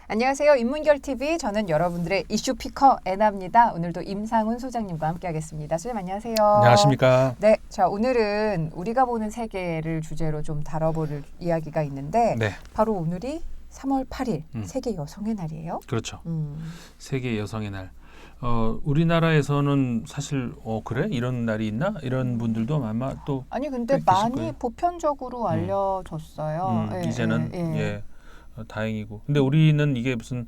안녕하세요. 인문결TV 저는 여러분들의 이슈 피커 애나입니다. 오늘도 임상훈 소장님과 함께하겠습니다. 소장님 안녕하세요. 안녕하십니까. 네, 자 오늘은 우리가 보는 세계를 주제로 좀 다뤄볼 이야기가 있는데 네. 바로 오늘이 3월 8일 세계 여성의 날이에요. 그렇죠. 세계 여성의 날. 우리나라에서는 사실 그래? 이런 날이 있나? 이런 분들도 아마 또 아니 근데 많이 보편적으로 알려졌어요. 이제는 예. 다행이고. 근데 우리는 이게 무슨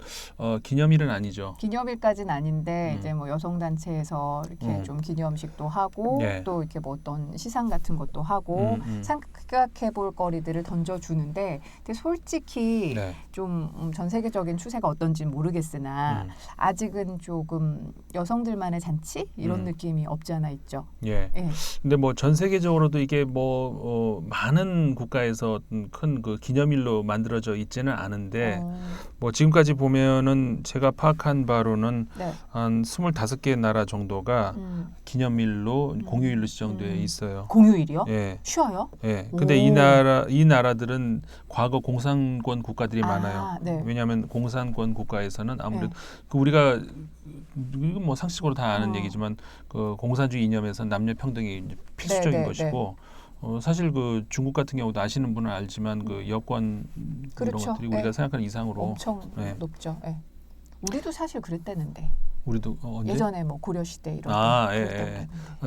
기념일은 아니죠. 기념일까지는 아닌데 이제 뭐 여성 단체에서 이렇게 좀 기념식도 하고 또 이렇게 뭐 어떤 시상 같은 것도 하고 생각해 볼 거리들을 던져 주는데 근데 솔직히 좀 전 세계적인 추세가 어떤지 모르겠으나 아직은 조금 여성들만의 잔치 이런 느낌이 없지 않아 있죠. 예. 근데 뭐 전 세계적으로도 이게 뭐 많은 국가에서 큰 그 기념일로 만들어져 있지는 않은데 뭐 지금까지 보면은 제가 파악한 바로는 한 25개 나라 정도가 기념일로 공휴일로 지정돼 있어요. 공휴일이요? 예. 쉬어요? 예. 근데 이 나라들은 과거 공산권 국가들이 많아요. 왜냐하면 공산권 국가에서는 아무래도 그 우리가 이건 뭐 상식적으로 다 아는 얘기지만 그 공산주의 이념에서 남녀 평등이 이제 필수적인 것이고. 사실 그 중국 같은 경우도 아시는 분은 알지만 그 여권 이런 것들이 우리가 생각하는 이상으로 엄청 높죠. 우리도 사실 그랬다는데. 우리도 언제? 예전에 뭐 고려 시대 이런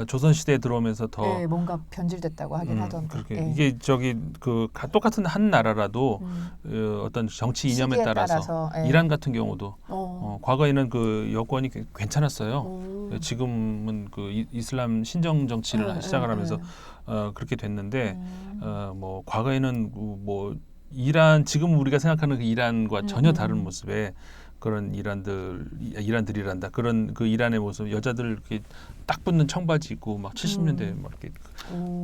조선 시대에 들어오면서 더 뭔가 변질됐다고 하긴 하던데. 그렇게 이게 저기 그 똑같은 한 나라라도 어떤 정치 이념에 따라서 이란 같은 경우도 과거에는 그 여권이 괜찮았어요. 지금은 그 이슬람 신정 정치를 시작을 하면서 그렇게 됐는데 뭐 과거에는 뭐 이란 지금 우리가 생각하는 그 이란과 전혀 다른 모습의 그런 이란들이란다. 그런 그 이란의 모습 여자들 이렇게 딱 붙는 청바지 입고 막 70년대 막 이렇게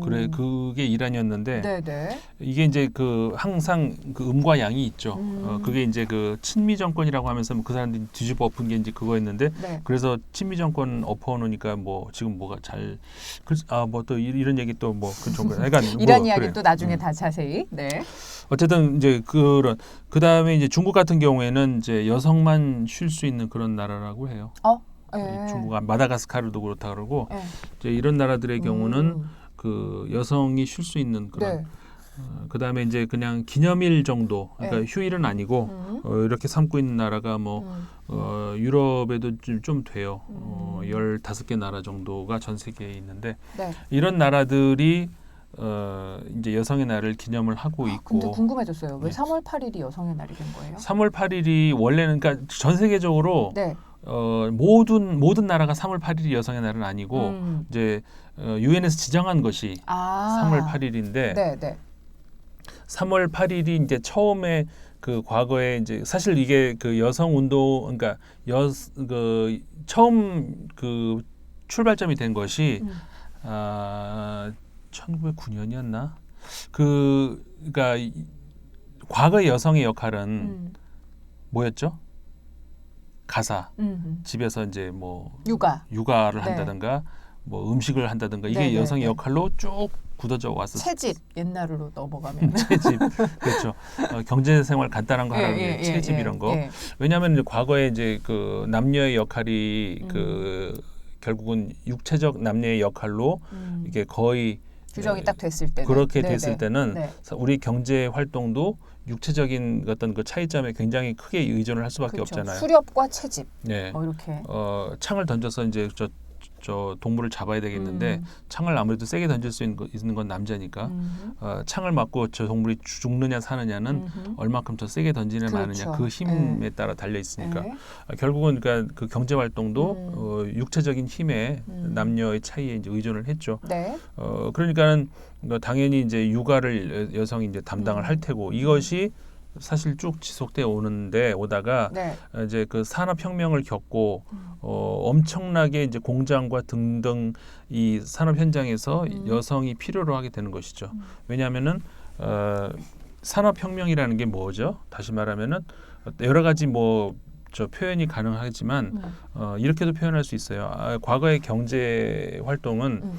그래 그게 이란이었는데 이게 이제 그 항상 그 음과 양이 있죠. 그게 이제 그 친미 정권이라고 하면서 그 사람들이 뒤집어 엎은 게 이제 그거였는데 그래서 친미 정권 엎어놓으니까 뭐 지금 뭐가 잘 뭐 또 이런 얘기 또 뭐 그 정도 약간 이란 이야기 또 나중에 다 자세히 어쨌든 이제 그 다음에 이제 중국 같은 경우에는 이제 여성만 쉴 수 있는 그런 나라라고 해요. 중국가 마다가스카르도 그렇다 그러고 이제 이런 나라들의 경우는 그 여성이 쉴 수 있는 그런 그 다음에 이제 그냥 기념일 정도 그러니까 휴일은 아니고 이렇게 삼고 있는 나라가 뭐 유럽에도 좀 돼요. 15개 나라 정도가 전 세계에 있는데 이런 나라들이 이제 여성의 날을 기념을 하고 있고. 근데 궁금해졌어요. 왜 3월 8일이 여성의 날이 된 거예요? 3월 8일이 원래는 그러니까 전 세계적으로 모든 나라가 3월 8일이 여성의 날은 아니고 이제 유엔에서 지정한 것이 3월 8일인데 3월 8일이 이제 처음에 그 과거에 이제 사실 이게 그 여성 운동 그러니까 그 처음 그 출발점이 된 것이 1909년이었나? 그러니까 과거의 여성의 역할은 뭐였죠? 가사. 집에서 이제 뭐 육아를 한다든가 뭐 음식을 한다든가 이게 여성의 역할로 쭉 굳어져 왔었어요. 채집 옛날로 넘어가면 채집 그렇죠. 경제생활 간단한 거 하라는 게 채집 이런 거. 왜냐하면 이제 과거에 이제 그 남녀의 역할이 그 결국은 육체적 남녀의 역할로 이게 거의 규정이 딱 됐을 때는 그렇게 됐을 때는 우리 경제 활동도 육체적인 어떤 그 차이점에 굉장히 크게 의존을 할 수밖에 없잖아요. 수렵과 채집. 뭐 이렇게. 창을 던져서 이제 저 동물을 잡아야 되겠는데 창을 아무래도 세게 던질 수 있는 건 남자니까 창을 맞고 저 동물이 죽느냐 사느냐는 얼마큼 더 세게 던지냐 마느냐 그 힘에 따라 달려 있으니까 결국은 그러니까 그 경제 활동도 육체적인 힘에 남녀의 차이에 이제 의존을 했죠. 그러니까는 당연히 이제 육아를 여성이 이제 담당을 할 테고 이것이 사실 쭉 지속돼 오다가 이제 그 산업혁명을 겪고 엄청나게 이제 공장과 등등 이 산업 현장에서 여성이 필요로 하게 되는 것이죠. 왜냐하면은 산업혁명이라는 게 뭐죠? 다시 말하면은 여러 가지 뭐 표현이 가능하지만 이렇게도 표현할 수 있어요. 과거의 경제 활동은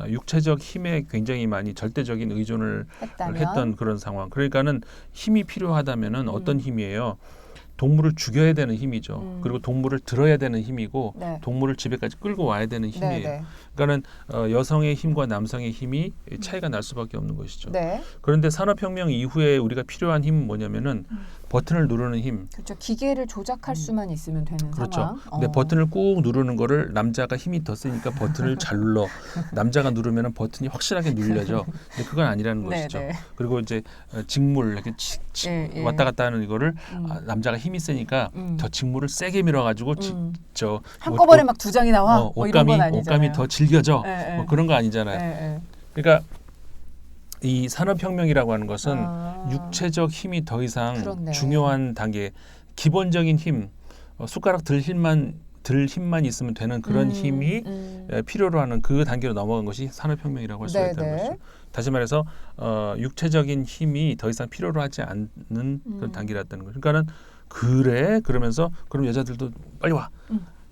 육체적 힘에 굉장히 많이 절대적인 의존을 했던 그런 상황. 그러니까는 힘이 필요하다면은 어떤 힘이에요? 동물을 죽여야 되는 힘이죠. 그리고 동물을 들어야 되는 힘이고 네. 동물을 집에까지 끌고 와야 되는 힘이에요. 네. 그러니까는 여성의 힘과 남성의 힘이 차이가 날 수밖에 없는 것이죠. 네. 그런데 산업혁명 이후에 우리가 필요한 힘은 뭐냐면은 버튼을 누르는 힘. 그렇죠. 기계를 조작할 수만 있으면 되는 그렇죠. 상황. 근데 버튼을 꾹 누르는 거를 남자가 힘이 더 세니까 버튼을 잘 눌러. 남자가 누르면은 버튼이 확실하게 눌려져. 근데 그건 아니라는 것이죠. 네. 그리고 이제 직물 이렇게 왔다 갔다 하는 이거를 남자가 힘이 세니까 더 직물을 세게 밀어가지고 한꺼번에 막 두 장이 나와. 뭐 이런 건 아니잖아요. 옷감이 더 질겨져. 뭐 그런 거 아니잖아요. 그러니까 이 산업혁명이라고 하는 것은 육체적 힘이 더 이상 그렇네. 중요한 단계, 기본적인 힘, 숟가락 들 힘만 있으면 되는 그런 힘이 필요로 하는 그 단계로 넘어간 것이 산업혁명이라고 할 수가 있다는 것이죠. 다시 말해서 육체적인 힘이 더 이상 필요로 하지 않는 그런 단계라는 거죠. 그러니까는 그러면서 그럼 여자들도 빨리 와.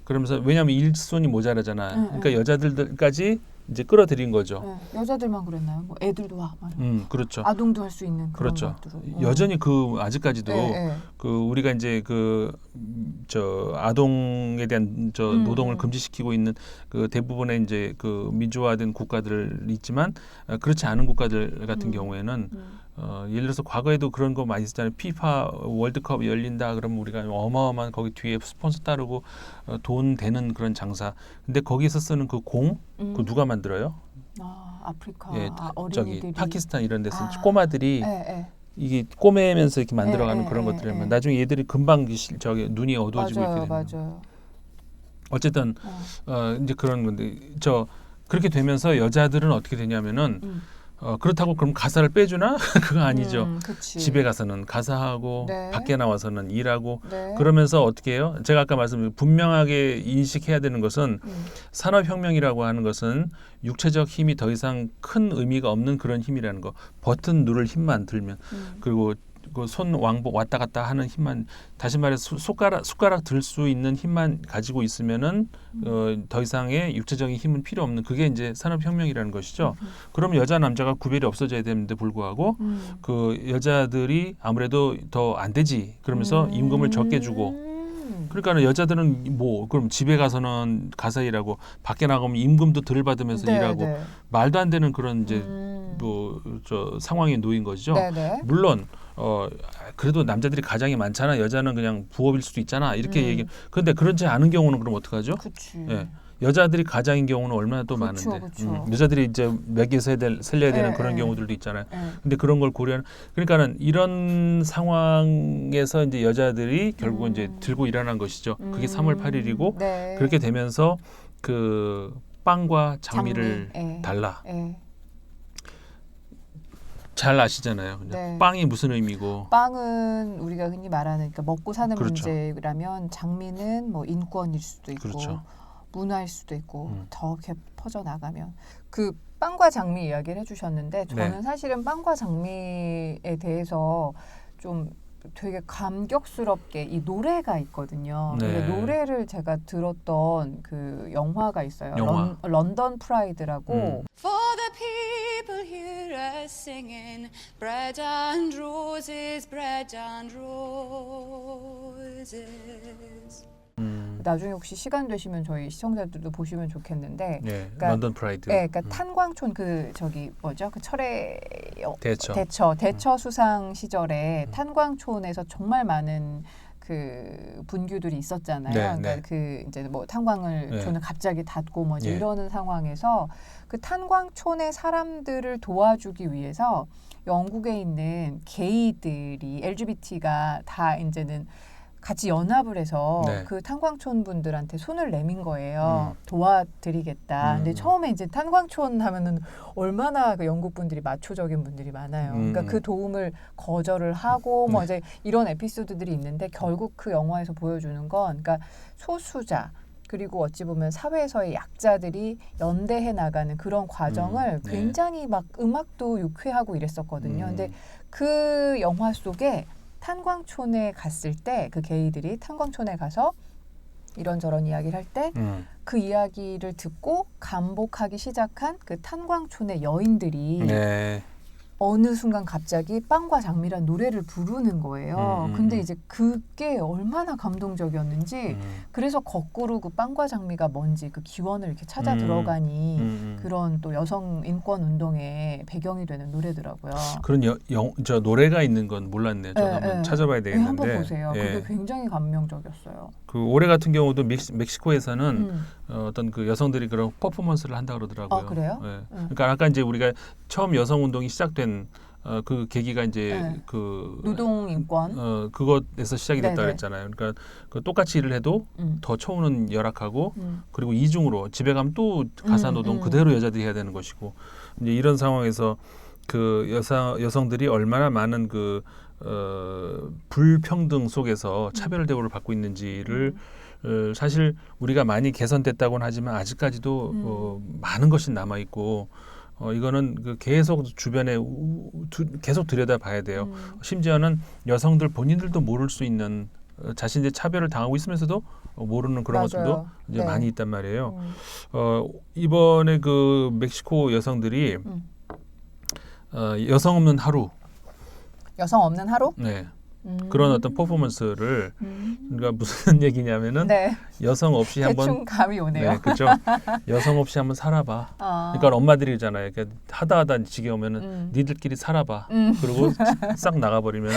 그러면서 왜냐하면 일손이 모자라잖아. 그러니까 여자들까지 이제 끌어들인 거죠. 여자들만 그랬나요? 뭐 애들도 와. 그렇죠. 아동도 할 수 있는 그런 그렇죠. 것들로. 여전히 아직까지도 우리가 이제 아동에 대한 노동을 금지시키고 있는 그 대부분의 이제 그 민주화된 국가들 있지만 그렇지 않은 국가들 같은 경우에는 예를 들어서 과거에도 그런 거 많이 있었잖아요. 피파 월드컵 열린다 그러면 우리가 어마어마한 거기 뒤에 스폰서 따르고 돈 되는 그런 장사. 근데 거기서 쓰는 그 공, 그 누가 만들어요? 아프리카 어린이들이. 저기 파키스탄 이런 데서 꼬마들이 이게 꼬매면서 이렇게 만들어가는 그런 것들이면 나중에 얘들이 금방 눈이 어두워지고 이렇게 되는. 맞아요. 어쨌든 이제 그런 건데 그렇게 되면서 여자들은 어떻게 되냐면은 그렇다고 그럼 가사를 빼주나? 그거 아니죠. 집에 가서는 가사하고 밖에 나와서는 일하고 그러면서 어떻게 해요? 제가 아까 말씀드린 분명하게 인식해야 되는 것은 산업혁명이라고 하는 것은 육체적 힘이 더 이상 큰 의미가 없는 그런 힘이라는 거. 버튼 누를 힘만 들면 그리고 그 손 왕복 왔다 갔다 하는 힘만, 다시 말해서 숟가락 들 수 있는 힘만 가지고 있으면은 더 이상의 육체적인 힘은 필요 없는, 그게 이제 산업혁명이라는 것이죠. 그러면 여자 남자가 구별이 없어져야 되는데 불구하고 그 여자들이 아무래도 더 안 되지 그러면서 임금을 적게 주고, 그러니까는 여자들은 그럼 집에 가서는 가사 일하고 밖에 나가면 임금도 덜 받으면서 일하고 말도 안 되는 그런 이제 상황에 놓인 것이죠. 물론 그래도 남자들이 가장이 많잖아. 여자는 그냥 부업일 수도 있잖아. 이렇게 얘기. 그런데 그렇지 않은 경우는 그럼 어떡하죠? 여자들이 가장인 경우는 얼마나 또 많은데. 여자들이 이제 먹여 살려야 되는 그런 경우들도 있잖아요. 근데 그런 걸 고려하는, 그러니까는 이런 상황에서 이제 여자들이 결국은 이제 들고 일어난 것이죠. 그게 3월 8일이고 그렇게 되면서 그 빵과 장미를 달라. 잘 아시잖아요. 빵이 무슨 의미고? 빵은 우리가 흔히 말하는 그러니까 먹고 사는 문제라면 장미는 뭐 인권일 수도 있고 문화일 수도 있고 더 이렇게 퍼져 나가면 그 빵과 장미 이야기를 해주셨는데 저는 사실은 빵과 장미에 대해서 좀 되게 감격스럽게 이 노래가 있거든요. 근데 노래를 제가 들었던 그 영화가 있어요. 런던 프라이드라고. For the people hear us singing bread and roses, bread and roses. 나중에 혹시 시간 되시면 저희 시청자들도 보시면 좋겠는데, 그러니까, 런던 프라이드. 그러니까 탄광촌 그 철의 대처 수상 시절에 탄광촌에서 정말 많은 그 분규들이 있었잖아요. 그러니까 그 이제 뭐 탄광을 촌을 갑자기 닫고 뭐 이러는 상황에서 그 탄광촌의 사람들을 도와주기 위해서 영국에 있는 게이들이 LGBT가 다 이제는 같이 연합을 해서 그 탄광촌 분들한테 손을 내민 거예요. 도와드리겠다. 근데 처음에 이제 탄광촌 하면은 얼마나 그 영국 분들이 마초적인 분들이 많아요. 그러니까 그 도움을 거절을 하고 뭐 이제 이런 에피소드들이 있는데, 결국 그 영화에서 보여주는 건 그러니까 소수자 그리고 어찌 보면 사회에서의 약자들이 연대해 나가는 그런 과정을 굉장히 막 음악도 유쾌하고 이랬었거든요. 근데 그 영화 속에 탄광촌에 갔을 때 그 게이들이 탄광촌에 가서 이런저런 이야기를 할 때 그 이야기를 듣고 감복하기 시작한 그 탄광촌의 여인들이 네. 어느 순간 갑자기 빵과 장미란 노래를 부르는 거예요. 근데 이제 그게 얼마나 감동적이었는지 그래서 거꾸로 그 빵과 장미가 뭔지 그 기원을 이렇게 찾아 들어가니 그런 또 여성 인권 운동의 배경이 되는 노래더라고요. 그런 저 노래가 있는 건 몰랐네요. 저도 한번 찾아봐야 되겠는데. 한번 보세요. 그게 굉장히 감명적이었어요. 그 올해 같은 경우도 멕시코에서는 어떤 그 여성들이 그런 퍼포먼스를 한다 그러더라고요. 그래요? 네. 그러니까 아까 이제 우리가 처음 여성 운동이 시작된 그 계기가 이제 그 노동 인권 그것에서 시작이 됐다 그랬잖아요. 그러니까 그 똑같이 일을 해도 더 처우는 열악하고 그리고 이중으로 집에 가면 또 가사 노동 그대로 여자들이 해야 되는 것이고 이제 이런 상황에서 그 여성들이 얼마나 많은 그 불평등 속에서 차별 대우를 받고 있는지를 사실 우리가 많이 개선됐다고는 하지만 아직까지도 많은 것이 남아 있고 이거는 그 계속 주변에 계속 들여다봐야 돼요. 심지어는 여성들 본인들도 모를 수 있는 자신의 차별을 당하고 있으면서도 모르는 그런 것들도 이제 많이 있단 말이에요. 이번에 그 멕시코 여성들이 여성 없는 하루. 여성 없는 하루? 네. 그런 어떤 퍼포먼스를 그러니까 무슨 얘기냐면은 여성 없이 한번 대충 감이 오네요. 네, 그렇죠. 여성 없이 한번 살아봐. 그러니까 엄마들이잖아요. 그러니까 하다 지겨우면은 니들끼리 살아봐. 그리고 싹 나가버리면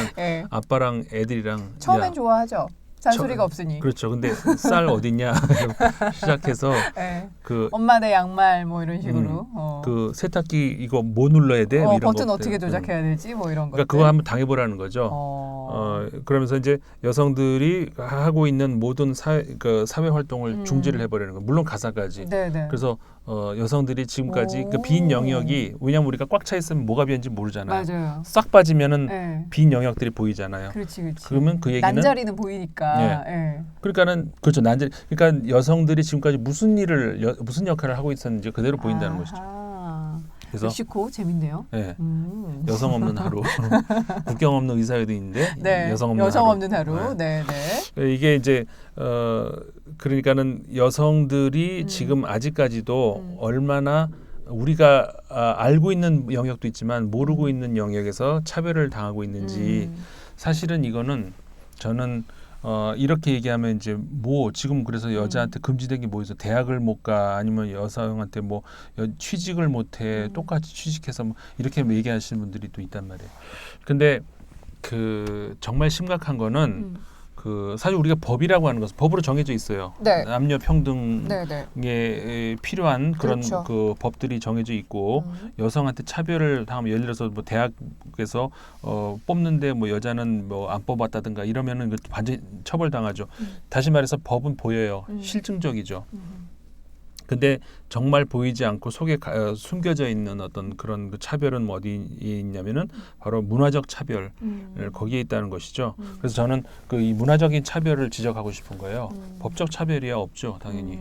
아빠랑 애들이랑 처음엔 좋아하죠. 잔소리가 없으니. 그렇죠. 근데 쌀 어딨냐 시작해서 그 엄마 내 양말 뭐 이런 식으로 그 세탁기 이거 뭐 눌러야 돼? 뭐 이런 버튼 어떻게 조작해야 되지? 뭐 이런 거. 그러니까 그거 한번 당해보라는 거죠. 그러면서 이제 여성들이 하고 있는 모든 사회 활동을 중지를 해버리는 거예요. 물론 가사까지. 그래서 여성들이 지금까지 그 빈 영역이 왜냐면 우리가 꽉 차 있으면 뭐가 비었는지 모르잖아요. 맞아요. 싹 빠지면은 빈 영역들이 보이잖아요. 그렇지. 그러면 그 얘기는 난자리는 보이니까. 그러니까는 그렇죠. 난자리. 그러니까 여성들이 지금까지 무슨 역할을 하고 있었는지 그대로 보인다는 것이죠. 그래서 멕시코 재밌네요. 네. 여성 없는 하루. 국경 없는 의사회도 있는데 여성 없는 하루. 네. 이게 이제 그러니까는 여성들이 지금 아직까지도 얼마나 우리가 알고 있는 영역도 있지만 모르고 있는 영역에서 차별을 당하고 있는지 사실은 이거는 저는 이렇게 얘기하면 이제 뭐 지금 그래서 여자한테 금지된 게 뭐 있어? 대학을 못 가 아니면 여성한테 뭐 취직을 못 해. 똑같이 취직해서 뭐 이렇게 얘기하시는 분들이 또 있단 말이에요. 근데 그 정말 심각한 거는 그 사실 우리가 법이라고 하는 것은 법으로 정해져 있어요. 남녀 평등에 필요한 그런 그 법들이 정해져 있고 여성한테 차별을 당하면 예를 들어서 뭐 대학에서 뽑는데 뭐 여자는 뭐 안 뽑았다든가 이러면은 그 완전 처벌당하죠. 다시 말해서 법은 보여요. 실증적이죠. 근데 정말 보이지 않고 속에 숨겨져 있는 어떤 그런 그 차별은 어디에 있냐면은 바로 문화적 차별 거기에 있다는 것이죠. 그래서 저는 그 이 문화적인 차별을 지적하고 싶은 거예요. 법적 차별이야 없죠, 당연히.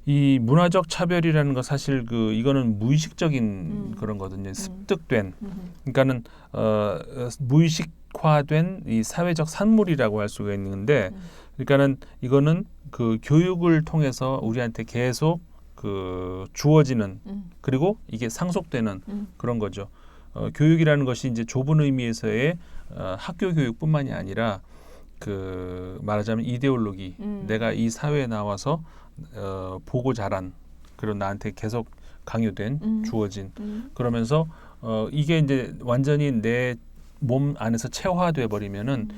이 문화적 차별이라는 거 사실 그 이거는 무의식적인 그런 거거든요. 습득된. 그러니까는 무의식화된 이 사회적 산물이라고 할 수가 있는데 그러니까는 이거는 그 교육을 통해서 우리한테 계속 그 주어지는 그리고 이게 상속되는 그런 거죠. 교육이라는 것이 이제 좁은 의미에서의 학교 교육뿐만이 아니라 그 말하자면 이데올로기, 내가 이 사회에 나와서 보고 자란 그런 나한테 계속 강요된 주어진 그러면서 이게 이제 완전히 내 몸 안에서 체화돼 버리면은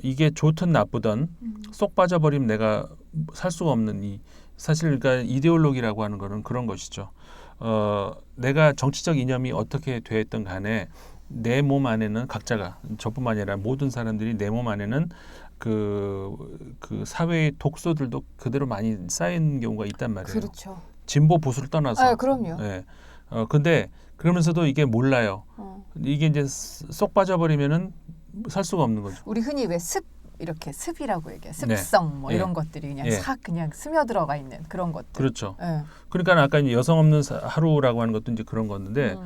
이게 좋든 나쁘든 쏙 빠져버리면 내가 살 수가 없는 이 사실 그러니까 이데올로기라고 하는 거는 그런 것이죠. 내가 정치적 이념이 어떻게 되었든 간에 내 몸 안에는 각자가 저뿐만 아니라 모든 사람들이 내 몸 안에는 그 사회의 독소들도 그대로 많이 쌓인 경우가 있단 말이에요. 그렇죠. 진보 보수를 떠나서. 그럼요. 근데 그러면서도 이게 몰라요. 이게 이제 쏙 빠져버리면은 살 수가 없는 거죠. 우리 흔히 왜 이렇게 습이라고 얘기해요. 습성 뭐 이런 것들이 그냥 싹 그냥 스며들어가 있는 그런 것들. 그렇죠. 그러니까 아까 이제 여성 없는 하루라고 하는 것도 이제 그런 건데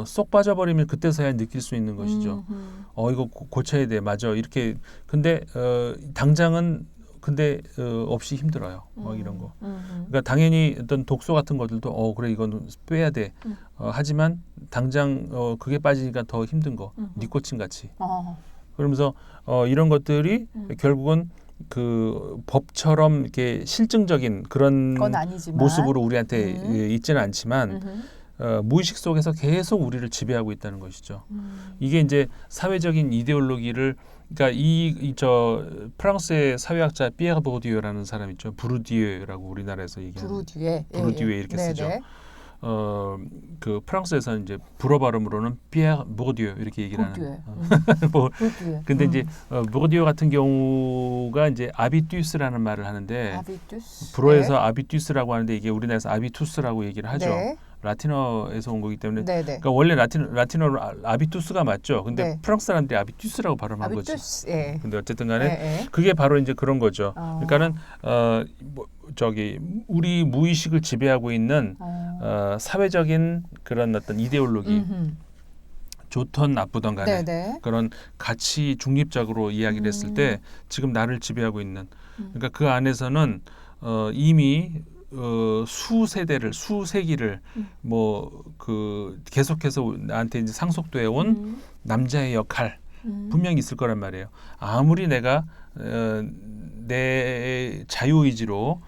쏙 빠져버리면 그때서야 느낄 수 있는 것이죠. 이거 고쳐야 돼. 맞아. 이렇게 근데 당장은 근데 없이 힘들어요. 이런 거. 그러니까 당연히 어떤 독소 같은 것들도 그래 이건 빼야 돼. 하지만 당장 그게 빠지니까 더 힘든 거. 니코틴 같이. 그러면서 이런 것들이 결국은 그 법처럼 이렇게 실증적인 그런 모습으로 우리한테 있지는 않지만 무의식 속에서 계속 우리를 지배하고 있다는 것이죠. 이게 이제 사회적인 이데올로기를 그러니까 저 프랑스의 사회학자 피에르 보르디유라는 사람 있죠. 부르디유라고 우리나라에서 얘기하는 부르디유 이렇게 쓰죠. 그 프랑스에서는 이제 불어 발음으로는 피에르 보르디유 이렇게 얘기를 하는. 근데 이제 보르디유 같은 경우가 이제 아비투스라는 말을 하는데 불어에서 아비투스라고 하는데 이게 우리나라에서 아비투스라고 얘기를 하죠. 라틴어에서 온 거기 때문에 그러니까 원래 라틴어로 아비투스가 맞죠. 근데 프랑스 사람들이 아비투스라고 발음한 거지. 근데 어쨌든 간에 그게 바로 이제 그런 거죠. 그러니까는 우리 무의식을 지배하고 있는 사회적인 그런 어떤 이데올로기 좋던 나쁘던 간에 그런 가치 중립적으로 이야기를 했을 때 지금 나를 지배하고 있는 그러니까 그 안에서는 이미 수세기를 뭐 그 계속해서 나한테 이제 상속돼 온 남자의 역할 분명히 있을 거란 말이에요. 아무리 내가 내 자유의지로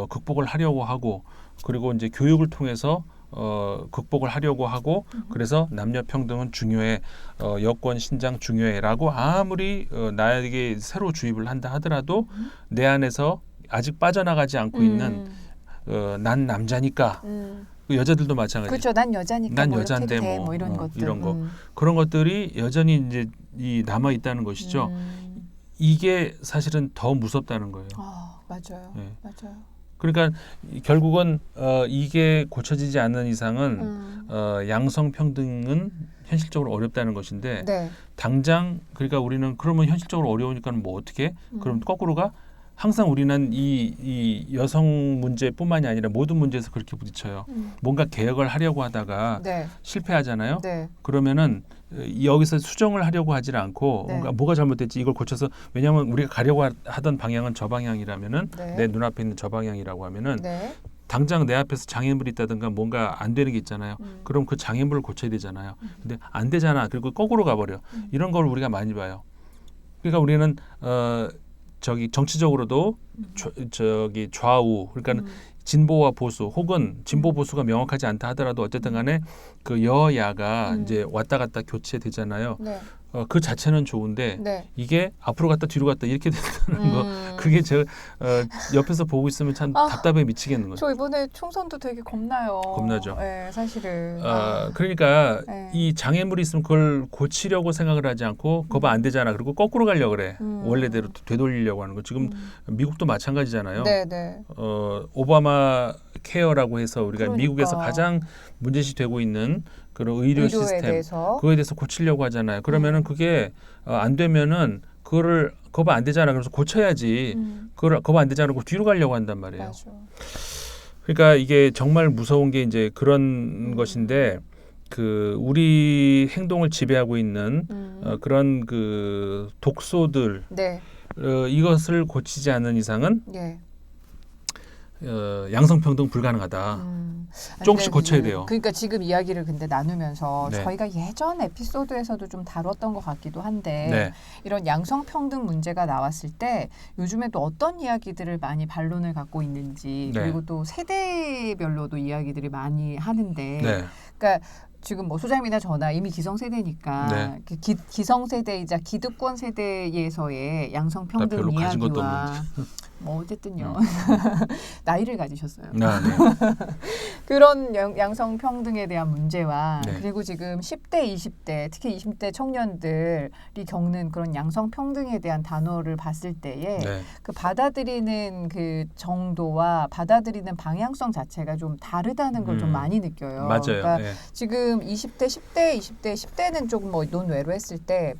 극복을 하려고 하고 그리고 이제 교육을 통해서 극복을 하려고 하고 그래서 남녀 평등은 중요해, 여권 신장 중요해라고 아무리 나에게 새로 주입을 한다 하더라도 내 안에서 아직 빠져나가지 않고 있는 난 남자니까 그 여자들도 마찬가지. 그렇죠. 난 여자니까. 난 여잔데 뭐 이런 것들. 이런 거 그런 것들이 여전히 이제 남아 있다는 것이죠. 이게 사실은 더 무섭다는 거예요. 맞아요. 맞아요. 그러니까 결국은 이게 고쳐지지 않는 이상은 양성 평등은 현실적으로 어렵다는 것인데 당장 그러니까 우리는 그러면 현실적으로 어려우니까 뭐 어떻게? 그럼 거꾸로가 항상 우리는 이 여성 문제뿐만이 아니라 모든 문제에서 그렇게 부딪혀요. 뭔가 개혁을 하려고 하다가 실패하잖아요. 그러면은 여기서 수정을 하려고 하지 않고 뭐가 잘못됐지 이걸 고쳐서 왜냐하면 우리가 가려고 하던 방향은 저 방향이라면은 내 눈앞에 있는 저 방향이라고 하면은 당장 내 앞에서 장애물이 있다든가 뭔가 안 되는 게 있잖아요. 그럼 그 장애물을 고쳐야 되잖아요. 근데 안 되잖아. 그리고 거꾸로 가버려. 이런 걸 우리가 많이 봐요. 그러니까 우리는 정치적으로도 좌우 그러니까 진보와 보수 혹은 진보 보수가 명확하지 않다 하더라도 어쨌든 간에 그 여야가 이제 왔다 갔다 교체되잖아요. 그 자체는 좋은데 이게 앞으로 갔다 뒤로 갔다 이렇게 된다는 거 그게 제가 옆에서 보고 있으면 참 답답해 미치겠는 거죠. 저 이번에 총선도 되게 겁나요. 겁나죠. 사실은. 그러니까 이 장애물이 있으면 그걸 고치려고 생각을 하지 않고 그거 안 되잖아. 그리고 거꾸로 가려고 그래. 원래대로 되돌리려고 하는 거. 지금 미국도 마찬가지잖아요. 오바마 케어라고 해서 우리가 미국에서 가장 문제시 되고 있는 그런 의료 시스템 그거에 대해서 고치려고 하잖아요. 그러면은 그게 안 되면은 그거 안 되잖아. 그래서 고쳐야지. 그거 안 되잖아. 그러고 뒤로 가려고 한단 말이에요. 맞아. 그러니까 이게 정말 무서운 게 이제 그런 것인데 그 우리 행동을 지배하고 있는 그런 그 독소들 이것을 고치지 않는 이상은 양성평등 불가능하다. 조금씩 고쳐야 돼요. 그러니까 지금 이야기를 근데 나누면서 저희가 예전 에피소드에서도 좀 다뤘던 것 같기도 한데 이런 양성평등 문제가 나왔을 때 요즘에 또 어떤 이야기들을 많이 반론을 갖고 있는지 그리고 또 세대별로도 이야기들이 많이 하는데 그러니까 지금 뭐 소장님이나 저나 이미 기성세대니까 기성세대이자 기득권 세대에서의 양성평등 이야기와 뭐 어쨌든요 나이를 가지셨어요. 그런 양성평등에 대한 문제와 그리고 지금 10대, 20대 특히 20대 청년들이 겪는 그런 양성평등에 대한 단어를 봤을 때에 그 받아들이는 그 정도와 받아들이는 방향성 자체가 좀 다르다는 걸 좀 많이 느껴요. 맞아요. 그러니까 지금 20대, 10대, 20대, 10대는 조금 뭐 논외로 했을 때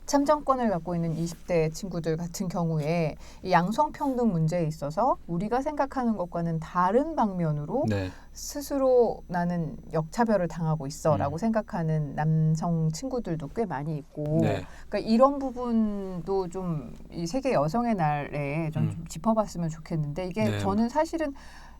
참정권을 갖고 있는 20대 친구들 같은 경우에 이 양성평등 문제에 있어서 우리가 생각하는 것과는 다른 방면으로 네. 스스로 나는 역차별을 당하고 있어라고 생각하는 남성 친구들도 꽤 많이 있고 네. 그러니까 이런 부분도 좀 이 세계 여성의 날에 좀 짚어봤으면 좋겠는데 이게 네. 저는 사실은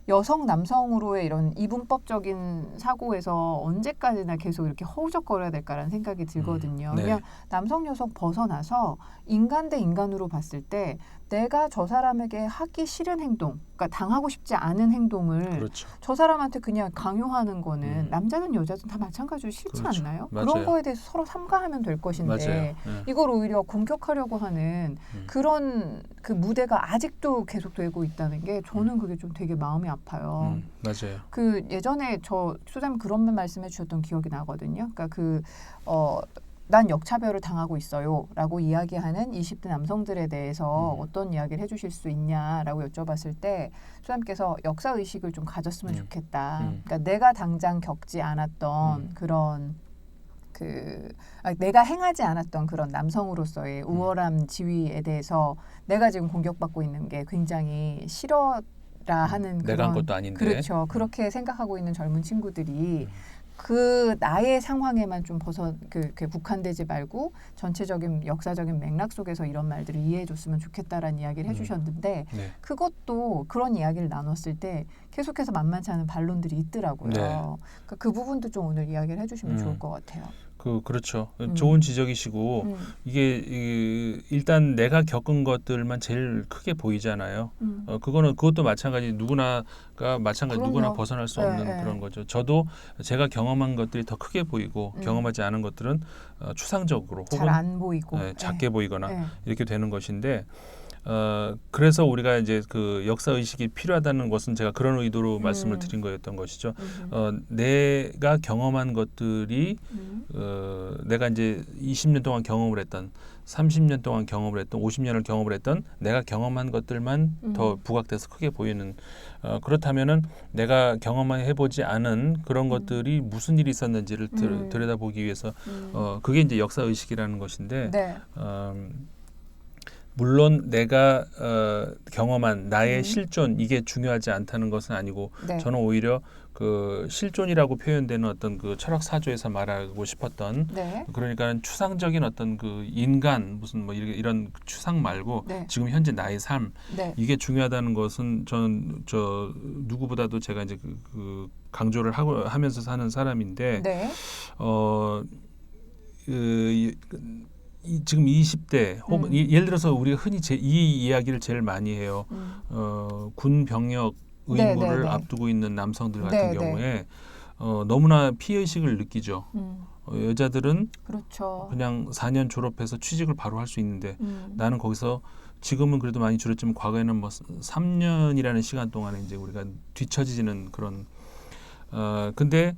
여성 남성으로의 이런 이분법적인 사고에서 언제까지나 계속 이렇게 허우적거려야 될까라는 생각이 들거든요. 네. 그냥 남성 여성 벗어나서 인간 대 인간으로 봤을 때 내가 저 사람에게 하기 싫은 행동, 그러니까 당하고 싶지 않은 행동을 그렇죠. 저 사람한테 그냥 강요하는 거는 남자든 여자든 다 마찬가지로 싫지 그렇죠. 않나요? 맞아요. 그런 거에 대해서 서로 삼가하면 될 것인데 네. 이걸 오히려 공격하려고 하는 그런 그 무대가 아직도 계속되고 있다는 게 저는 그게 좀 되게 마음이 아파요. 맞아요. 그 예전에 저 소장님 그런 말씀해 주셨던 기억이 나거든요. 그러니까 난 역차별을 당하고 있어요라고 이야기하는 20대 남성들에 대해서 어떤 이야기를 해주실 수 있냐라고 여쭤봤을 때 소장님께서 역사 의식을 좀 가졌으면 좋겠다. 그러니까 내가 당장 겪지 않았던 그런 내가 행하지 않았던 그런 남성으로서의 우월함 지위에 대해서 내가 지금 공격받고 있는 게 굉장히 싫어라 하는 내가 한 것도 아닌데 그렇죠. 그렇게 생각하고 있는 젊은 친구들이 그 나의 상황에만 좀 국한되지 말고 전체적인 역사적인 맥락 속에서 이런 말들을 이해해줬으면 좋겠다라는 이야기를 해주셨는데 네. 그것도 그런 이야기를 나눴을 때 계속해서 만만치 않은 반론들이 있더라고요. 네. 그러니까 그 부분도 좀 오늘 이야기를 해주시면 좋을 것 같아요. 그렇죠. 좋은 지적이시고 이게 일단 내가 겪은 것들만 제일 크게 보이잖아요. 그것도 마찬가지 누구나가 마찬가지 그럼요. 누구나 벗어날 수 없는 그런 거죠. 저도 제가 경험한 것들이 더 크게 보이고 경험하지 않은 것들은 추상적으로 잘 혹은 안 보이고 작게 보이거나 이렇게 되는 것인데 그래서 우리가 이제 그 역사 의식이 필요하다는 것은 제가 그런 의도로 말씀을 드린 거였던 것이죠. 내가 경험한 것들이 내가 이제 20년 동안 경험을 했던 30년 동안 경험을 했던 50년을 경험을 했던 내가 경험한 것들만 더 부각돼서 크게 보이는 그렇다면은 내가 경험만 해보지 않은 그런 것들이 무슨 일이 있었는지를 들여다보기 위해서 그게 이제 역사 의식이라는 것인데 네. 물론 내가 경험한 나의 실존 이게 중요하지 않다는 것은 아니고 네. 저는 오히려 그 실존이라고 표현되는 어떤 그 철학 사조에서 말하고 싶었던 그러니까 추상적인 어떤 그 인간 무슨 뭐 이런 추상 말고 지금 현재 나의 삶 이게 중요하다는 것은 저는 저 누구보다도 제가 이제 그 강조를 하면서 사는 사람인데 지금 20대 혹은 예를 들어서 우리가 흔히 이 이야기를 제일 많이 해요. 군 병력 의무를 앞두고 있는 남성들 같은 경우에 너무나 피해의식을 느끼죠. 여자들은 그렇죠. 그냥 4년 졸업해서 취직을 바로 할 수 있는데 나는 거기서 지금은 그래도 많이 줄었지만 과거에는 뭐 3년이라는 시간 동안에 이제 우리가 뒤처지는 그런 근데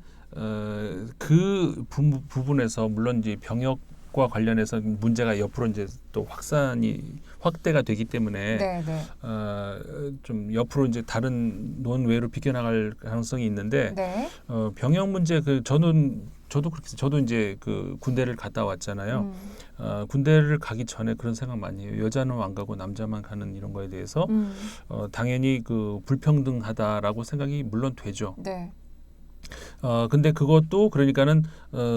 그 부분에서 물론 이제 병역과 관련해서 문제가 옆으로 이제 또 확대가 되기 때문에 좀 옆으로 이제 다른 논외로 비껴나갈 가능성이 있는데 병역 문제 저도 그렇게 저도 이제 그 군대를 갔다 왔잖아요. 군대를 가기 전에 그런 생각 많이 해요. 여자는 안 가고 남자만 가는 이런 거에 대해서 당연히 그 불평등하다라고 생각이 물론 되죠. 근데 그것도 그러니까는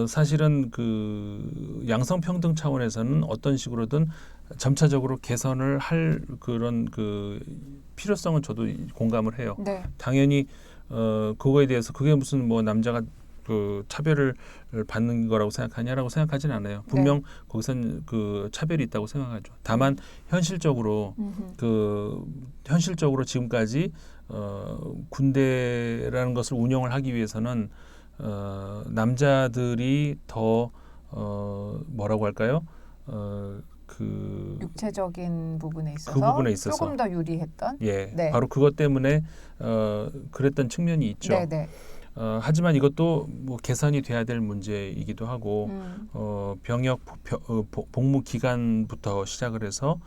사실은 그 양성평등 차원에서는 어떤 식으로든 점차적으로 개선을 할 그런 그 필요성은 저도 공감을 해요. 당연히 그거에 대해서 그게 무슨 뭐 남자가 그 차별을 받는 거라고 생각하냐라고 생각하지는 않아요. 분명 거기선 그 차별이 있다고 생각하죠. 다만 현실적으로 지금까지 군대라는 것을 운영을 하기 위해서는 남자들이 더 뭐라고 할까요? 그 육체적인 부분에 있어서 조금 더 유리했던 바로 그것 때문에 그랬던 측면이 있죠. 하지만 이것도 뭐 개선이 돼야 될 문제이기도 하고 병역 복무 기간부터 시작을 해서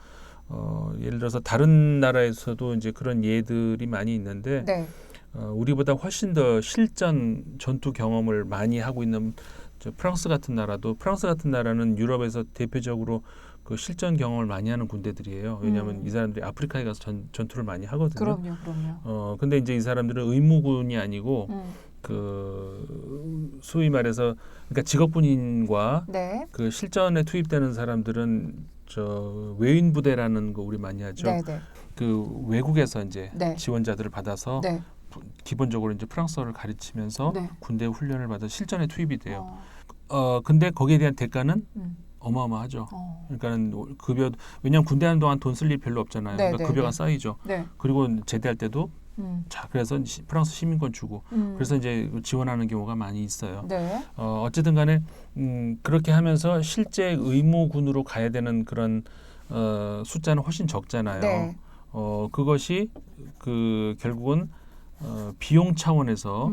예를 들어서 다른 나라에서도 이제 그런 예들이 많이 있는데 우리보다 훨씬 더 실전 전투 경험을 많이 하고 있는 프랑스 같은 나라는 유럽에서 대표적으로 그 실전 경험을 많이 하는 군대들이에요. 왜냐하면 이 사람들이 아프리카에 가서 전투를 많이 하거든요. 그럼요. 근데 이제 이 사람들은 의무군이 아니고 그 소위 말해서 그러니까 직업군인과 네. 그 실전에 투입되는 사람들은 저 외인 부대라는 거 우리 많이 하죠. 네네. 그 외국에서 이제 네. 지원자들을 받아서 네. 기본적으로 이제 프랑스어를 가르치면서 네. 군대 훈련을 받아 실전에 투입이 돼요. 근데 거기에 대한 대가는 어마어마하죠. 그러니까는 급여 왜냐하면 군대 하는 동안 돈 쓸 일 별로 없잖아요. 네, 그러니까 급여가 쌓이죠. 네. 그리고 제대할 때도 자 그래서 프랑스 시민권 주고 그래서 이제 지원하는 경우가 많이 있어요. 네. 어쨌든 간에 그렇게 하면서 실제 의무군으로 가야 되는 그런 숫자는 훨씬 적잖아요. 네. 그것이 그 결국은 비용 차원에서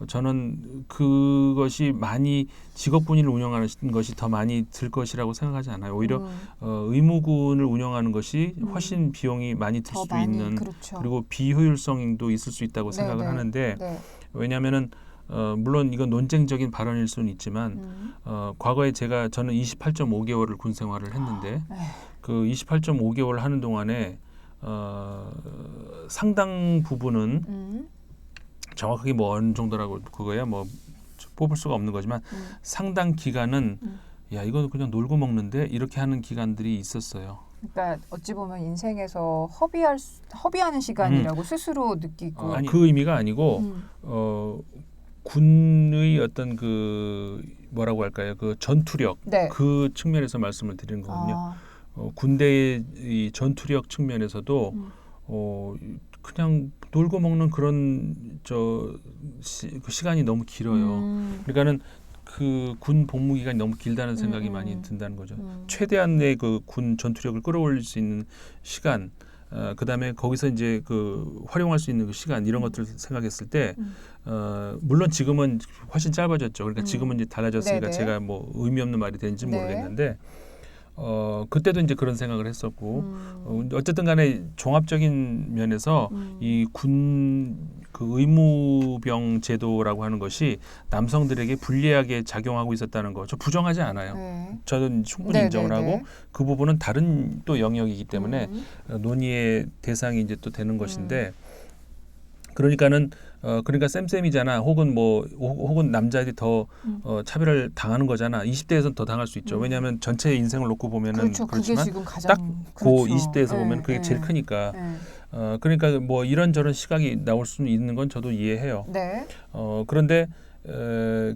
저는 그것이 많이 직업군인을 운영하는 것이 더 많이 들 것이라고 생각하지 않아요. 오히려 의무군을 운영하는 것이 훨씬 비용이 많이 들 수도 있는 그렇죠. 그리고 비효율성도 있을 수 있다고 생각을 하는데 왜냐하면은 물론 이건 논쟁적인 발언일 수는 있지만 과거에 저는 28.5개월을 군 생활을 했는데 그 28.5개월 하는 동안에 상당 부분은 정확하게 뭐 어느 정도라고 그거야 뭐 뽑을 수가 없는 거지만 상당 기간은 야 이건 그냥 놀고 먹는데 이렇게 하는 기간들이 있었어요. 그러니까 어찌 보면 인생에서 허비하는 시간이라고 스스로 느끼고 아니 그 의미가 아니고 군의 어떤 그 뭐라고 할까요? 그 전투력 네. 그 측면에서 말씀을 드리는 거거든요. 군대의 이 전투력 측면에서도 그냥 놀고 먹는 그런 그 시간이 너무 길어요. 그러니까는 그 군 복무 기간이 너무 길다는 생각이 많이 든다는 거죠. 최대한의 그 군 전투력을 끌어올릴 수 있는 시간, 그다음에 거기서 이제 그 활용할 수 있는 그 시간 이런 것들을 생각했을 때 물론 지금은 훨씬 짧아졌죠. 그러니까 지금은 이제 달라졌으니까 네네. 제가 뭐 의미 없는 말이 되는지 모르겠는데 그때도 이제 그런 생각을 했었고 어쨌든 간에 종합적인 면에서 이 군 그 의무병 제도라고 하는 것이 남성들에게 불리하게 작용하고 있었다는 거 저 부정하지 않아요. 네. 저는 충분히 인정을 하고 그 부분은 다른 또 영역이기 때문에 논의의 대상이 이제 또 되는 것인데 그러니까는 그러니까 쌤쌤이잖아. 혹은 남자들이 더 차별을 당하는 거잖아. 20대에서는 더 당할 수 있죠. 왜냐하면 전체 인생을 놓고 보면은 그렇죠. 그렇지만 그게 지금 가장 딱 그 20대에서 보면 그게 제일 크니까. 그러니까 뭐 이런저런 시각이 나올 수는 있는 건 저도 이해해요. 네. 그런데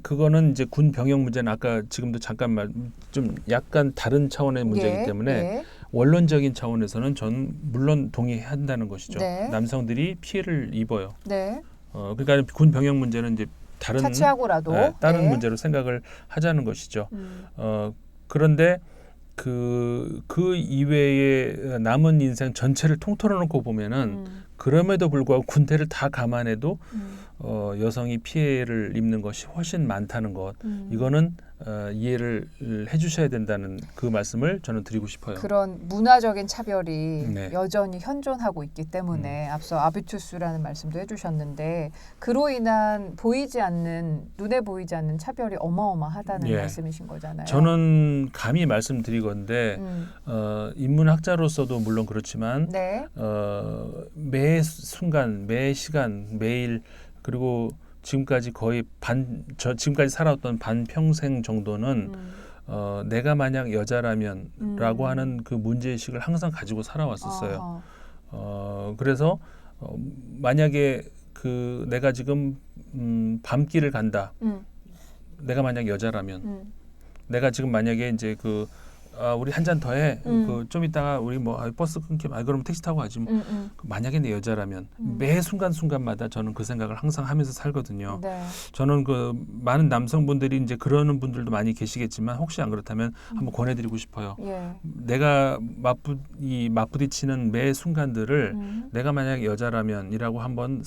그거는 이제 군 병역 문제는 아까 지금도 잠깐 좀 약간 다른 차원의 문제이기 때문에 원론적인 차원에서는 전 물론 동의한다는 것이죠. 네. 남성들이 피해를 입어요. 네. 그러니까 군 병역 문제는 이제 다른 차치하고라도 다른 문제로 생각을 하자는 것이죠. 그런데 그 이외의 남은 인생 전체를 통틀어 놓고 보면은 그럼에도 불구하고 군대를 다 감안해도 여성이 피해를 입는 것이 훨씬 많다는 것 이거는 이해를 해주셔야 된다는 그 말씀을 저는 드리고 싶어요. 그런 문화적인 차별이 여전히 현존하고 있기 때문에 앞서 아비투스라는 말씀도 해주셨는데 그로 인한 눈에 보이지 않는 차별이 어마어마하다는 말씀이신 거잖아요. 저는 감히 말씀드리건데 인문학자로서도 물론 그렇지만 매 순간, 매 시간, 매일 그리고 지금까지 거의 지금까지 살아왔던 반평생 정도는 내가 만약 여자라면라고 하는 그 문제의식을 항상 가지고 살아왔었어요. 그래서 만약에 내가 지금 밤길을 간다. 내가 만약 여자라면 내가 지금 만약에 이제 우리 한 잔 더 해. 좀 이따가 우리 뭐 버스 끊기 그러면 택시 타고 가지. 만약에 내 여자라면 매 순간순간마다 저는 그 생각을 항상 하면서 살거든요. 저는 많은 남성분들이 이제 그러는 분들도 많이 계시겠지만 혹시 안 그렇다면 한번 권해드리고 싶어요. 내가 맞부딪히는 매 순간들을 내가 만약 여자라면이라고 한번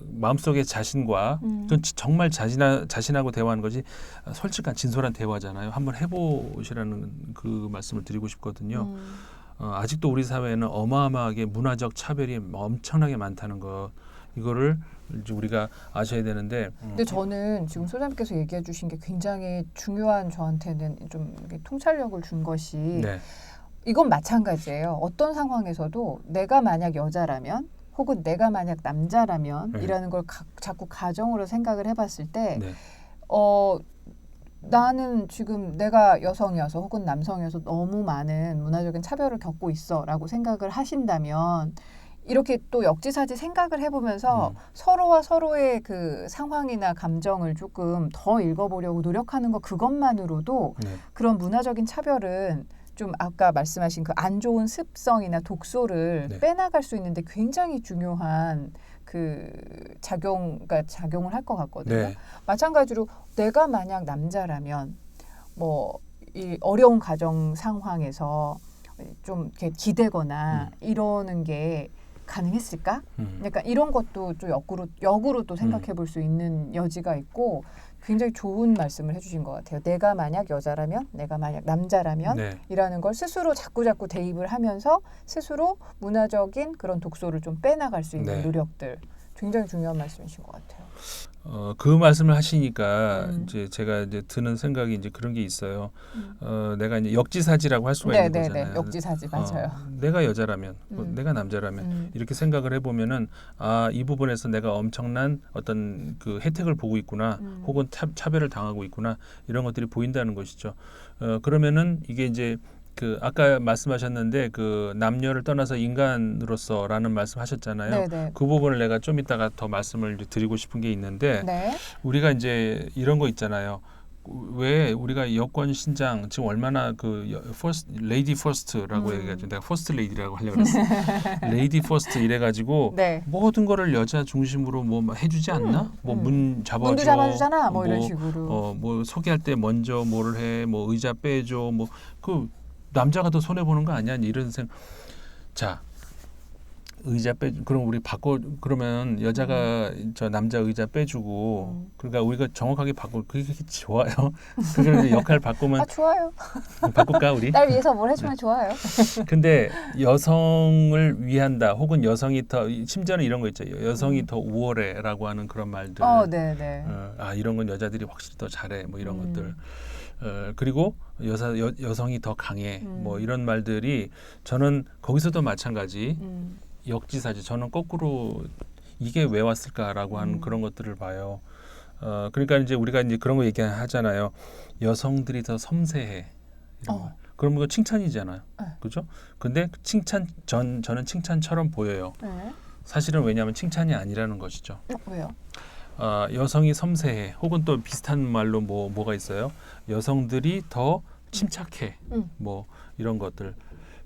마음속의 자신과 정말 자신하고 대화하는 것이 솔직한 진솔한 대화잖아요. 한번 해보시라는 그 말씀을 드리고 싶거든요. 아직도 우리 사회에는 어마어마하게 문화적 차별이 엄청나게 많다는 것 이거를 이제 우리가 아셔야 되는데. 근데 저는 지금 소장님께서 얘기해 주신 게 굉장히 중요한 저한테는 좀 통찰력을 준 것이 네. 이건 마찬가지예요. 어떤 상황에서도 내가 만약 여자라면 혹은 내가 만약 남자라면 이라는 걸 자꾸 가정으로 생각을 해봤을 때 네. 나는 지금 내가 여성이어서 혹은 남성이어서 너무 많은 문화적인 차별을 겪고 있어라고 생각을 하신다면 이렇게 또 역지사지 생각을 해보면서 서로와 서로의 그 상황이나 감정을 조금 더 읽어보려고 노력하는 것 그것만으로도 네. 그런 문화적인 차별은 좀 아까 말씀하신 그 안 좋은 습성이나 독소를 네. 빼나갈 수 있는데 굉장히 중요한 그 작용을 할 것 같거든요. 네. 마찬가지로 내가 만약 남자라면 뭐 이 어려운 가정 상황에서 좀 이렇게 기대거나 이러는 게 가능했을까? 약간 이런 것도 좀 역으로 또 생각해 볼 수 있는 여지가 있고 굉장히 좋은 말씀을 해주신 것 같아요. 내가 만약 여자라면, 내가 만약 남자라면 네. 이라는 걸 스스로 자꾸 대입을 하면서 스스로 문화적인 그런 독소를 좀 빼나갈 수 있는 네. 노력들 굉장히 중요한 말씀이신 것 같아요. 그 말씀을 하시니까 이제 제가 이제 드는 생각이 이제 그런 게 있어요. 내가 이제 역지사지라고 할 수가 있는 거잖아요. 역지사지 맞아요. 내가 여자라면, 내가 남자라면 이렇게 생각을 해보면은 이 부분에서 내가 엄청난 어떤 그 혜택을 보고 있구나, 혹은 차별을 당하고 있구나 이런 것들이 보인다는 것이죠. 그러면은 이게 이제 그 아까 말씀하셨는데 그 남녀를 떠나서 인간으로서라는 말씀하셨잖아요. 네네. 그 부분을 내가 좀 이따가 더 말씀을 드리고 싶은 게 있는데 네. 우리가 이제 이런 거 있잖아요. 왜 우리가 여권 신장 지금 얼마나 그 레이디 퍼스트라고 얘기하죠. 내가 퍼스트 레이디라고 하려고 그랬어. 레이디 퍼스트 이래가지고 네. 모든 거를 여자 중심으로 뭐 해주지 않나? 뭐 문 잡아줘. 문도 잡아주잖아. 뭐 이런 식으로. 뭐 소개할 때 먼저 뭐를 해. 뭐 의자 빼줘. 뭐 그 남자가 더 손해 보는 거 아니야? 이런 생각. 자, 의자 빼. 그럼 우리 바꿔. 그러면 여자가 저 남자 의자 빼주고. 그러니까 우리가 정확하게 바꿔. 그게 좋아요. 그걸 역할 바꾸면. 좋아요. 바꿀까 우리? 날 위해서 뭘 해주면 좋아요. 근데 여성을 위한다. 혹은 여성이 더 심지어는 이런 거 있죠. 여성이 더 우월해라고 하는 그런 말들. 네네. 이런 건 여자들이 확실히 더 잘해. 뭐 이런 것들. 그리고 여성이 더 강해 뭐 이런 말들이 저는 거기서도 마찬가지 역지사지 저는 거꾸로 이게 왜 왔을까라고 하는 그런 것들을 봐요. 그러니까 이제 우리가 이제 그런 거 얘기하잖아요. 여성들이 더 섬세해. 이런 말. 그럼 이거 칭찬이잖아요. 그렇죠? 근데 저는 칭찬처럼 보여요. 사실은 왜냐하면 칭찬이 아니라는 것이죠. 왜요? 여성이 섬세해. 혹은 또 비슷한 말로 뭐가 있어요? 여성들이 더 침착해. 뭐 이런 것들.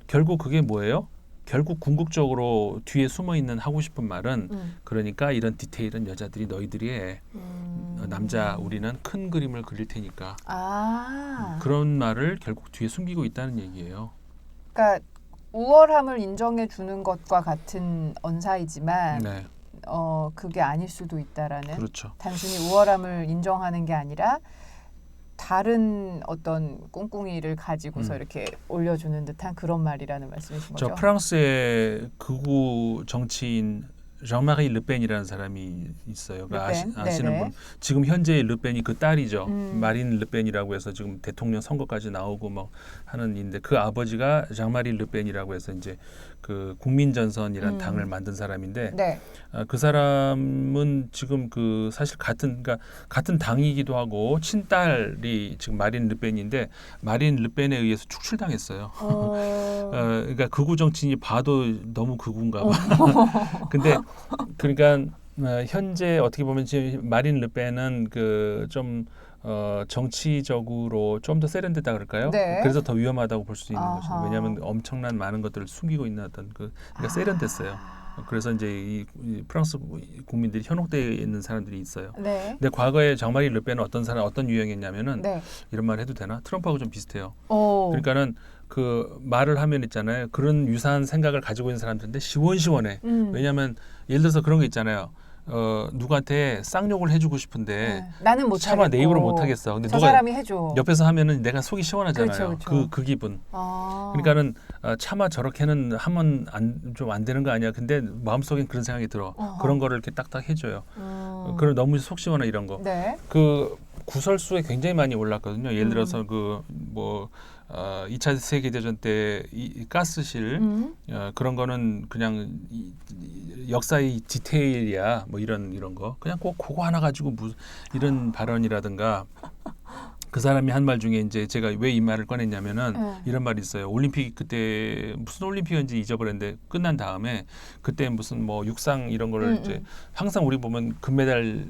결국 그게 뭐예요? 결국 궁극적으로 뒤에 숨어 있는 하고 싶은 말은 그러니까 이런 디테일은 여자들이 너희들이 해. 남자 우리는 큰 그림을 그릴 테니까. 그런 말을 결국 뒤에 숨기고 있다는 얘기예요. 그러니까 우월함을 인정해 주는 것과 같은 언사이지만 네. 그게 아닐 수도 있다라는. 그렇죠. 단순히 우월함을 인정하는 게 아니라 다른 어떤 꿍꿍이를 가지고서 이렇게 올려주는 듯한 그런 말이라는 말씀이신 거죠? 저 프랑스의 극우 정치인 장-마리 르펜이라는 사람이 있어요. 아시는 분. 지금 현재 르펜이 그 딸이죠. 마린 르펜이라고 해서 지금 대통령 선거까지 나오고 막 하는 인데 그 아버지가 장-마리 르펜이라고 해서 이제 그 국민전선이라는 당을 만든 사람인데 네. 그 사람은 지금 그 사실 같은 당이기도 하고 친딸이 지금 마린 르펜인데 마린 르펜에 의해서 축출당했어요. 그러니까 극우 정치인이 봐도 너무 극우인가 봐. 근데 그러니까 현재 어떻게 보면 지금 마린 르펜은 그 좀 정치적으로 좀 더 세련됐다 그럴까요? 네. 그래서 더 위험하다고 볼 수 있는 거죠. 왜냐하면 엄청난 많은 것들을 숨기고 있는 어떤 그러니까 세련됐어요. 그래서 이제 이 프랑스 국민들이 현혹되어 있는 사람들이 있어요. 네. 근데 과거에 장마리 르펜은 어떤 유형이었냐면은 네. 이런 말 해도 되나? 트럼프하고 좀 비슷해요. 그러니까는 그 말을 하면 있잖아요. 그런 유사한 생각을 가지고 있는 사람들인데 시원시원해. 왜냐하면 예를 들어서 그런 거 있잖아요. 누구한테 쌍욕을 해주고 싶은데 나는 못 차마 내 입으로 못 하겠어. 근데 저 누가 사람이 해줘. 옆에서 하면은 내가 속이 시원하잖아요. 그렇죠. 그 기분. 그러니까는 차마 저렇게는 하면 좀 안 되는 거 아니야. 근데 마음속엔 그런 생각이 들어. 그런 거를 이렇게 딱딱 해줘요. 그럼 너무 속 시원해 이런 거. 네. 그 구설수에 굉장히 많이 올랐거든요. 예를 들어서 그 뭐 2차 세계대전 때 이 가스실 그런 거는 그냥 역사의 디테일이야. 뭐 이런 거. 그냥 꼭 그거 하나 가지고 이런 발언이라든가 그 사람이 한 말 중에 이제 제가 왜 이 말을 꺼냈냐면은 이런 말이 있어요. 올림픽 그때 무슨 올림픽인지 잊어버렸는데 끝난 다음에 그때 무슨 뭐 육상 이런 거를 이제 항상 우리 보면 금메달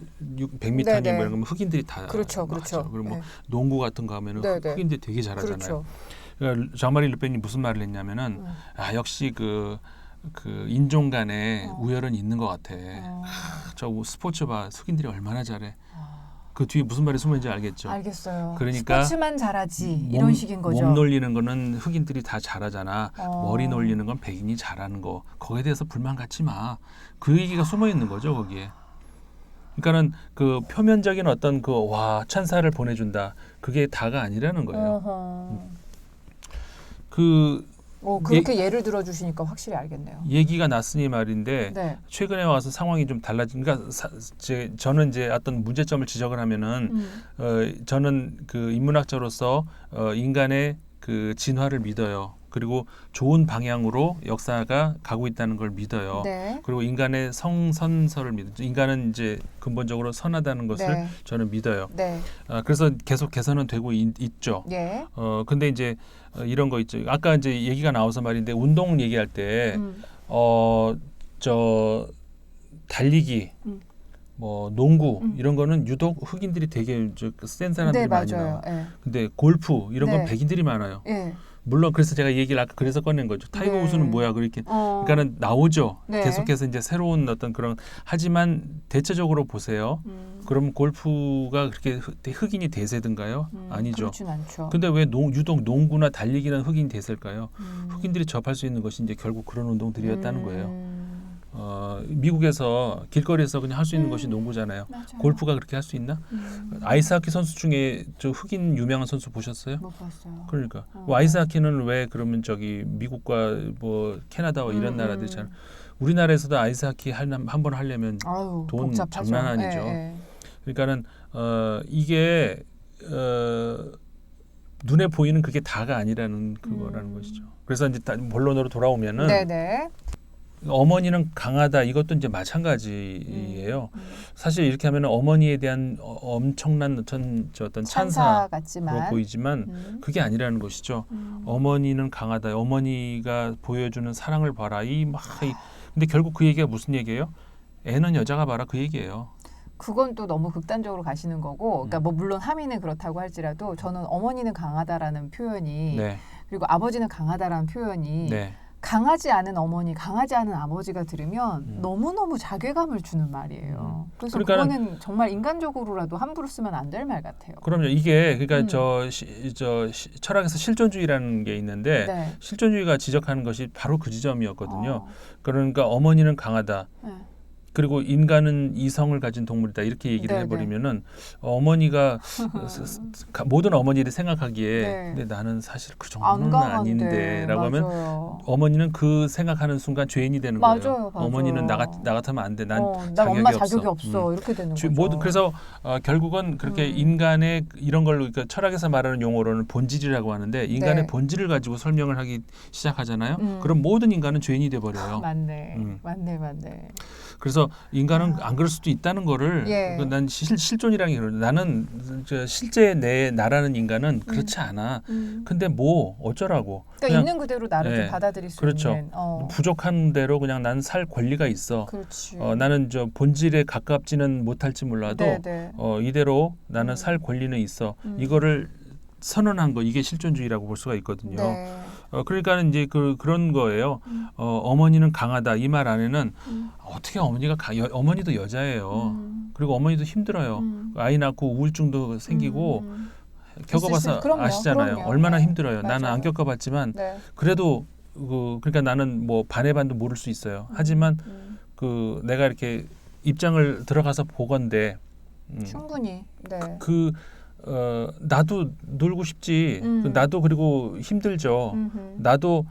100m니 뭐 이런 거면 흑인들이 다 그렇죠. 그리고 뭐 농구 같은 거 하면은 흑인들이 되게 잘하잖아요. 그렇죠. 그러니까 장마리 르펜이 무슨 말을 했냐면은 역시 그 인종 간에 우열은 있는 것 같아. 저 스포츠 봐. 흑인들이 얼마나 잘해. 그 뒤에 무슨 말이 숨어있는지 알겠죠? 알겠어요. 그러니까 스포츠만 잘하지 이런 식인 거죠. 몸 놀리는 거는 흑인들이 다 잘하잖아. 머리 놀리는 건 백인이 잘하는 거. 거기에 대해서 불만 갖지 마. 그 얘기가 숨어있는 거죠 거기에. 그러니까는 그 표면적인 어떤 그 와 찬사를 보내준다. 그게 다가 아니라는 거예요. 그렇게 예를 들어주시니까 확실히 알겠네요. 얘기가 났으니 말인데 최근에 와서 상황이 좀 달라진. 그러니까 저는 이제 어떤 문제점을 지적을 하면은 저는 그 인문학자로서 인간의 그 진화를 믿어요. 그리고 좋은 방향으로 역사가 가고 있다는 걸 믿어요. 그리고 인간의 성선설을 믿어요. 인간은 이제 근본적으로 선하다는 것을 저는 믿어요. 그래서 계속 개선은 되고 있죠. 근데 이제 이런 거 있죠. 아까 이제 얘기가 나와서 말인데 운동 얘기할 때 달리기 뭐 농구 이런 거는 유독 흑인들이 되게 센 사람들이 많이 나와요. 근데 골프 이런 건 백인들이 많아요. 물론 그래서 제가 얘기를 아까 그래서 꺼낸 거죠. 타이거 우즈는 뭐야 그렇게. 그러니까는 나오죠. 계속해서 이제 새로운 어떤 그런 하지만 대체적으로 보세요. 그럼 골프가 그렇게 흑인이 대세든가요? 아니죠. 그렇진 않죠. 근데 왜 유독 농구나 달리기는 흑인이 대세일까요? 흑인들이 접할 수 있는 것이 이제 결국 그런 운동들이었다는 거예요. 미국에서 길거리에서 그냥 할 수 있는 것이 농구잖아요. 맞아요. 골프가 그렇게 할 수 있나? 아이스하키 선수 중에 저 흑인 유명한 선수 보셨어요? 못 봤어요. 그러니까 아이스하키는 왜 그러면 저기 미국과 뭐 캐나다와 이런 나라들이 잘 우리나라에서도 아이스하키 한 번 하려면 돈 복잡하죠. 장난 아니죠. 그러니까는 이게 눈에 보이는 그게 다가 아니라는 그거라는 것이죠. 그래서 이제 본론으로 돌아오면은 어머니는 강하다. 이것도 이제 마찬가지예요. 사실 이렇게 하면 어머니에 대한 엄청난 어떤 찬사 같지만 보이지만 그게 아니라는 것이죠. 어머니는 강하다. 어머니가 보여주는 사랑을 봐라. 근데 결국 그 얘기가 무슨 얘기예요? 애는 여자가 봐라 그 얘기예요. 그건 또 너무 극단적으로 가시는 거고, 그러니까 뭐 물론 함의는 그렇다고 할지라도 저는 어머니는 강하다라는 표현이 그리고 아버지는 강하다라는 표현이 강하지 않은 어머니, 강하지 않은 아버지가 들으면 너무너무 자괴감을 주는 말이에요. 그래서 그거는 정말 인간적으로라도 함부로 쓰면 안 될 말 같아요. 그럼요. 이게 그러니까 철학에서 실존주의라는 게 있는데 실존주의가 지적하는 것이 바로 그 지점이었거든요. 그러니까 어머니는 강하다. 그리고 인간은 이성을 가진 동물이다 이렇게 얘기를 해버리면은 어머니가 모든 어머니들이 생각하기에 근데 나는 사실 그 정도는 아닌데라고 하면 어머니는 그 생각하는 순간 죄인이 되는 거예요. 어머니는 나 같으면 안 돼. 난 엄마 자격이 없어. 이렇게 되는 거죠. 그래서 결국은 그렇게 인간의 이런 걸로 그러니까 철학에서 말하는 용어로는 본질이라고 하는데 인간의 본질을 가지고 설명을 하기 시작하잖아요. 그럼 모든 인간은 죄인이 돼 버려요. 맞네. 그래서 인간은 안 그럴 수도 있다는 거를 난 실존이라는 게 나는 실제 나라는 인간은 그렇지 않아. 근데 뭐 어쩌라고. 그러니까 있는 그대로 나를 좀 받아들일 수 있는. 부족한 대로 그냥 난 살 권리가 있어. 나는 저 본질에 가깝지는 못할지 몰라도 이대로 나는 살 권리는 있어. 이거를 선언한 거 이게 실존주의라고 볼 수가 있거든요. 그러니까 이제 그런 거예요. 어머니는 강하다 이 말 안에는 어떻게 어머니도 여자예요. 그리고 어머니도 힘들어요. 아이 낳고 우울증도 생기고 겪어봐서 아시잖아요. 얼마나 힘들어요. 나는 안 겪어봤지만 그래도 그러니까 나는 뭐 반의 반도 모를 수 있어요. 하지만 내가 이렇게 입장을 들어가서 보건대 충분히 네. 나도 놀고 싶지. 나도 그리고 힘들죠. 나도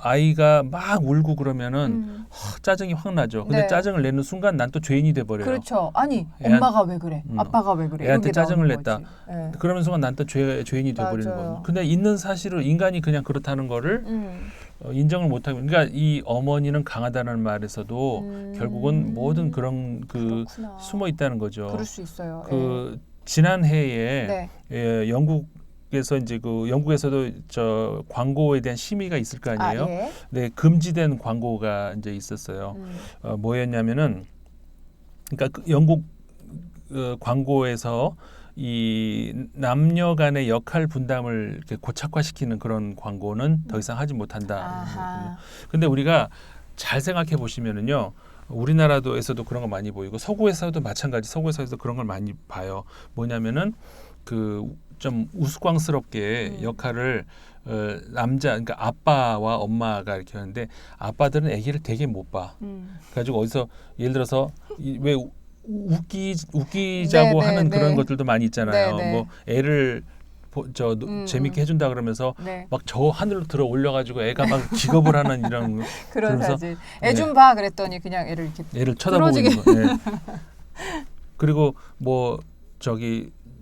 아이가 막 울고 그러면은 짜증이 확 나죠. 근데 네. 짜증을 내는 순간 난 또 죄인이 돼버려요. 그렇죠. 아니 엄마가 왜 그래? 아빠가 왜 그래? 애한테 짜증을 냈다. 네. 그러는 순간 난 또 죄인이 돼버리는 거예요. 근데 있는 사실은 인간이 그냥 그렇다는 거를 인정을 못하고, 그러니까 이 어머니는 강하다는 말에서도 결국은 모든 그런 그렇구나. 숨어 있다는 거죠. 그럴 수 있어요. 지난 해에 영국에서 이제 영국에서도 저 광고에 대한 심의가 있을 거 아니에요. 예. 네, 금지된 광고가 이제 있었어요. 뭐였냐면은, 그러니까 영국 광고에서 이 남녀 간의 역할 분담을 이렇게 고착화시키는 그런 광고는 더 이상 하지 못한다. 근데 우리가 잘 생각해 보시면은요. 우리나라도에서도 그런 거 많이 보이고 서구에서도 마찬가지, 서구에서도 그런 걸 많이 봐요. 뭐냐면은 좀 우스꽝스럽게 역할을 그러니까 아빠와 엄마가 이렇게 하는데 아빠들은 아기를 되게 못 봐. 그래가지고 어디서 예를 들어서 왜 웃기자고 하는 그런 것들도 많이 있잖아요. 뭐 애를 재밌게 해준다 그러면서 막 저 하늘로 들어 올려가지고 애가 막 기겁을 하는 이런 그런 사진. 애 좀 봐 그랬더니 그냥 애를 쳐다보고 있는 거. 네. 그리고 뭐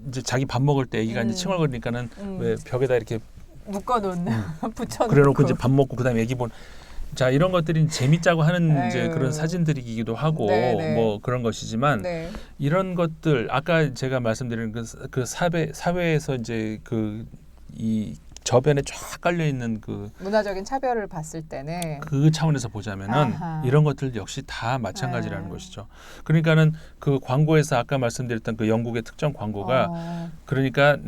이제 자기 밥 먹을 때 애기가 이제 칭얼거리니까는 왜 벽에다 이렇게 묶어놓는 붙여놓고 그래놓고 이제 밥 먹고 그다음에 애기 자, 이런 것들이 재밌자고 하는 이제 그런 사진들이기도 하고 뭐 그런 것이지만 이런 것들 아까 제가 말씀드린 그 사회에서 이제 이 저변에 쫙 깔려 있는 문화적인 차별을 봤을 때는 그 차원에서 보자면은 이런 것들 역시 다 마찬가지라는 것이죠. 그러니까는 그 광고에서 아까 말씀드렸던 그 영국의 특정 광고가 그러니까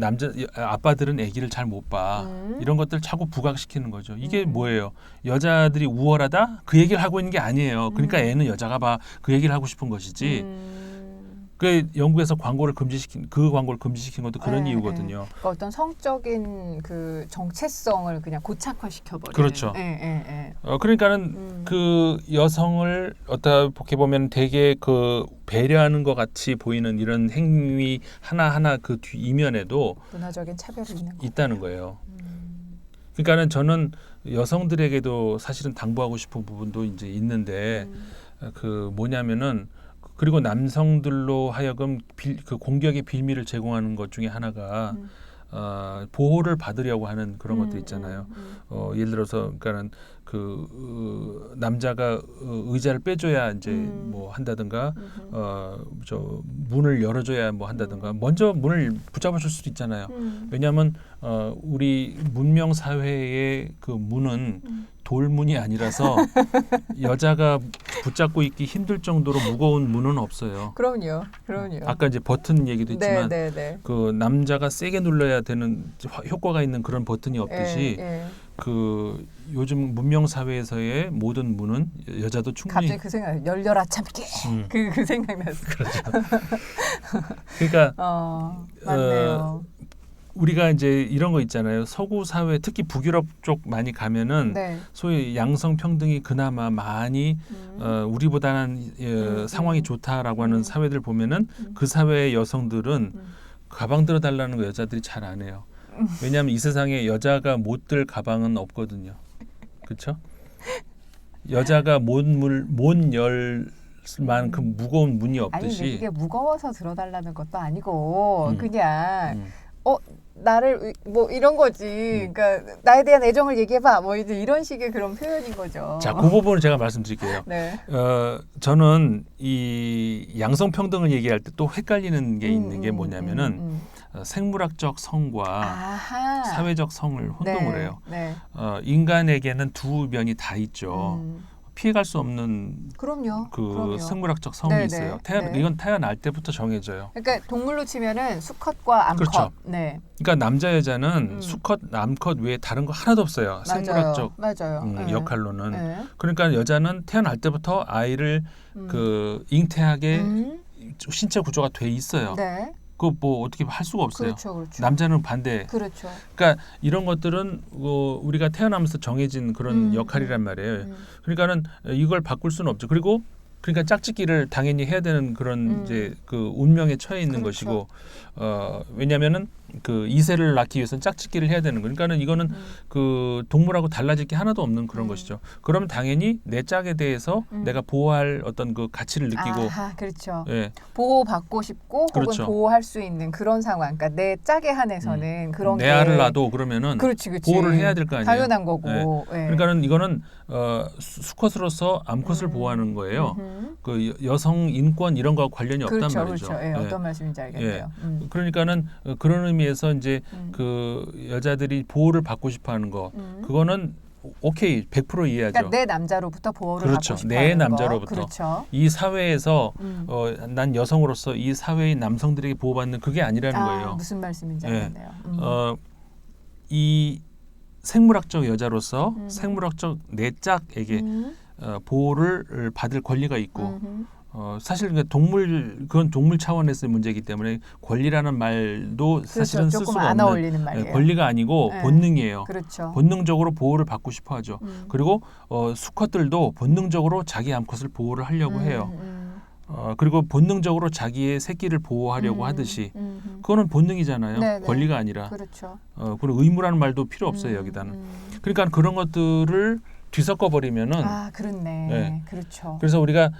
아빠들은 아기를 잘 못 봐. 이런 것들 자꾸 부각시키는 거죠. 이게 뭐예요? 여자들이 우월하다? 그 얘기를 하고 있는 게 아니에요. 그러니까 애는 여자가 봐. 그 얘기를 하고 싶은 것이지. 그 영국에서 광고를 금지시킨 것도 그런 이유거든요. 그러니까 어떤 성적인 그 정체성을 그냥 고착화시켜 버리는. 그렇죠. 그러니까는 그 여성을 어떻게 보면 되게 배려하는 것 같이 보이는 이런 행위 하나 그 뒤 이면에도 문화적인 차별이 있다는 거예요. 그러니까는 저는 여성들에게도 사실은 당부하고 싶은 부분도 이제 있는데 뭐냐면은. 그리고 남성들로 하여금 그 공격의 빌미를 제공하는 것 중에 하나가 보호를 받으려고 하는 그런 것들 있잖아요. 예를 들어서 그러니까는 남자가 의자를 빼줘야 이제 뭐 한다든가 문을 열어줘야 뭐 한다든가 먼저 문을 붙잡아줄 수도 있잖아요. 왜냐하면 우리 문명 사회의 그 문은 돌문이 아니라서 여자가 붙잡고 있기 힘들 정도로 무거운 문은 없어요. 그럼요. 아까 이제 버튼 얘기도 있지만 그 남자가 세게 눌러야 되는 효과가 있는 그런 버튼이 없듯이 요즘 문명 사회에서의 모든 문은 여자도 충분히 갑자기 그 생각 열려라 참깨 그 생각 났어. 그렇죠. 그러니까 맞네요. 우리가 이제 이런 거 있잖아요. 서구 사회 특히 북유럽 쪽 많이 가면은 소위 양성 평등이 그나마 많이 우리보다는 상황이 좋다라고 하는 사회들 보면은 그 사회의 여성들은 가방 들어달라는 거 여자들이 잘 안 해요. 왜냐하면 이 세상에 여자가 못 들 가방은 없거든요. 그렇죠? 여자가 못 열 만큼 무거운 문이 없듯이. 아니 근데 그게 무거워서 들어달라는 것도 아니고 그냥 나를 뭐 이런 거지. 그러니까 나에 대한 애정을 얘기해봐. 뭐 이제 이런 식의 그런 표현인 거죠. 자, 그 부분을 제가 말씀드릴게요. 저는 이 양성 평등을 얘기할 때 또 헷갈리는 게 있는 게 뭐냐면은 생물학적 성과 사회적 성을 혼동을 해요. 인간에게는 두 면이 다 있죠. 피해갈 수 없는 그럼요. 생물학적 성이 있어요. 이건 태어날 때부터 정해져요. 그러니까 동물로 치면은 수컷과 암컷. 그렇죠. 그러니까 남자 여자는 수컷, 암컷 외에 다른 거 하나도 없어요. 생물학적 역할로는. 그러니까 여자는 태어날 때부터 아이를 잉태하게 신체 구조가 돼 있어요. 뭐 어떻게 할 수가 없어요. 그렇죠. 남자는 반대. 그러니까 이런 것들은 우리가 태어나면서 정해진 그런 역할이란 말이에요. 그러니까는 이걸 바꿀 수는 없죠. 그리고 그러니까 짝짓기를 당연히 해야 되는 그런 이제 그 운명에 처해 있는 그렇죠. 것이고 왜냐하면은 그 이세를 낳기 위해서는 짝짓기를 해야 되는 거. 그러니까는 이거는 그 동물하고 달라질 게 하나도 없는 그런 것이죠. 그러면 당연히 내 짝에 대해서 내가 보호할 어떤 그 가치를 느끼고, 그렇죠. 예. 보호받고 싶고 그렇죠. 혹은 보호할 수 있는 그런 상황. 그러니까 내 짝에 한해서는 그런 내 알을 낳아도 그러면은 그렇지. 보호를 해야 될 거 아니에요. 당연한 거고. 예. 그러니까는 이거는 수컷으로서 암컷을 보호하는 거예요. 그 여성 인권 이런 거와 관련이 없단 말이죠. 그렇죠. 예, 어떤 말씀인지 알겠네요. 그러니까는 그런 의미에서 이제 그 여자들이 보호를 받고 싶어하는 거 그거는 오케이 100% 이해하죠. 그러니까 내 남자로부터 보호를 그렇죠. 받고 싶어하는 내 남자로부터. 그렇죠. 이 사회에서 난 여성으로서 이 사회의 남성들에게 보호받는 그게 아니라는 거예요. 무슨 말씀인지 알겠네요. 이 생물학적 여자로서 생물학적 내 짝에게 보호를 받을 권리가 있고 사실 그건 동물 차원에서의 문제이기 때문에 권리라는 말도 사실은 쓸 수가 안 없는 어울리는 말이에요. 권리가 아니고 본능이에요. 그렇죠. 본능적으로 보호를 받고 싶어하죠. 그리고 수컷들도 본능적으로 자기 암컷을 보호를 하려고 해요. 그리고 본능적으로 자기의 새끼를 보호하려고 하듯이 그거는 본능이잖아요. 네네. 권리가 아니라. 그렇죠. 그리고 의무라는 말도 필요 없어요. 여기다는. 그러니까 그런 것들을 뒤섞어 버리면은 그렇네. 네. 그렇죠. 그래서 우리가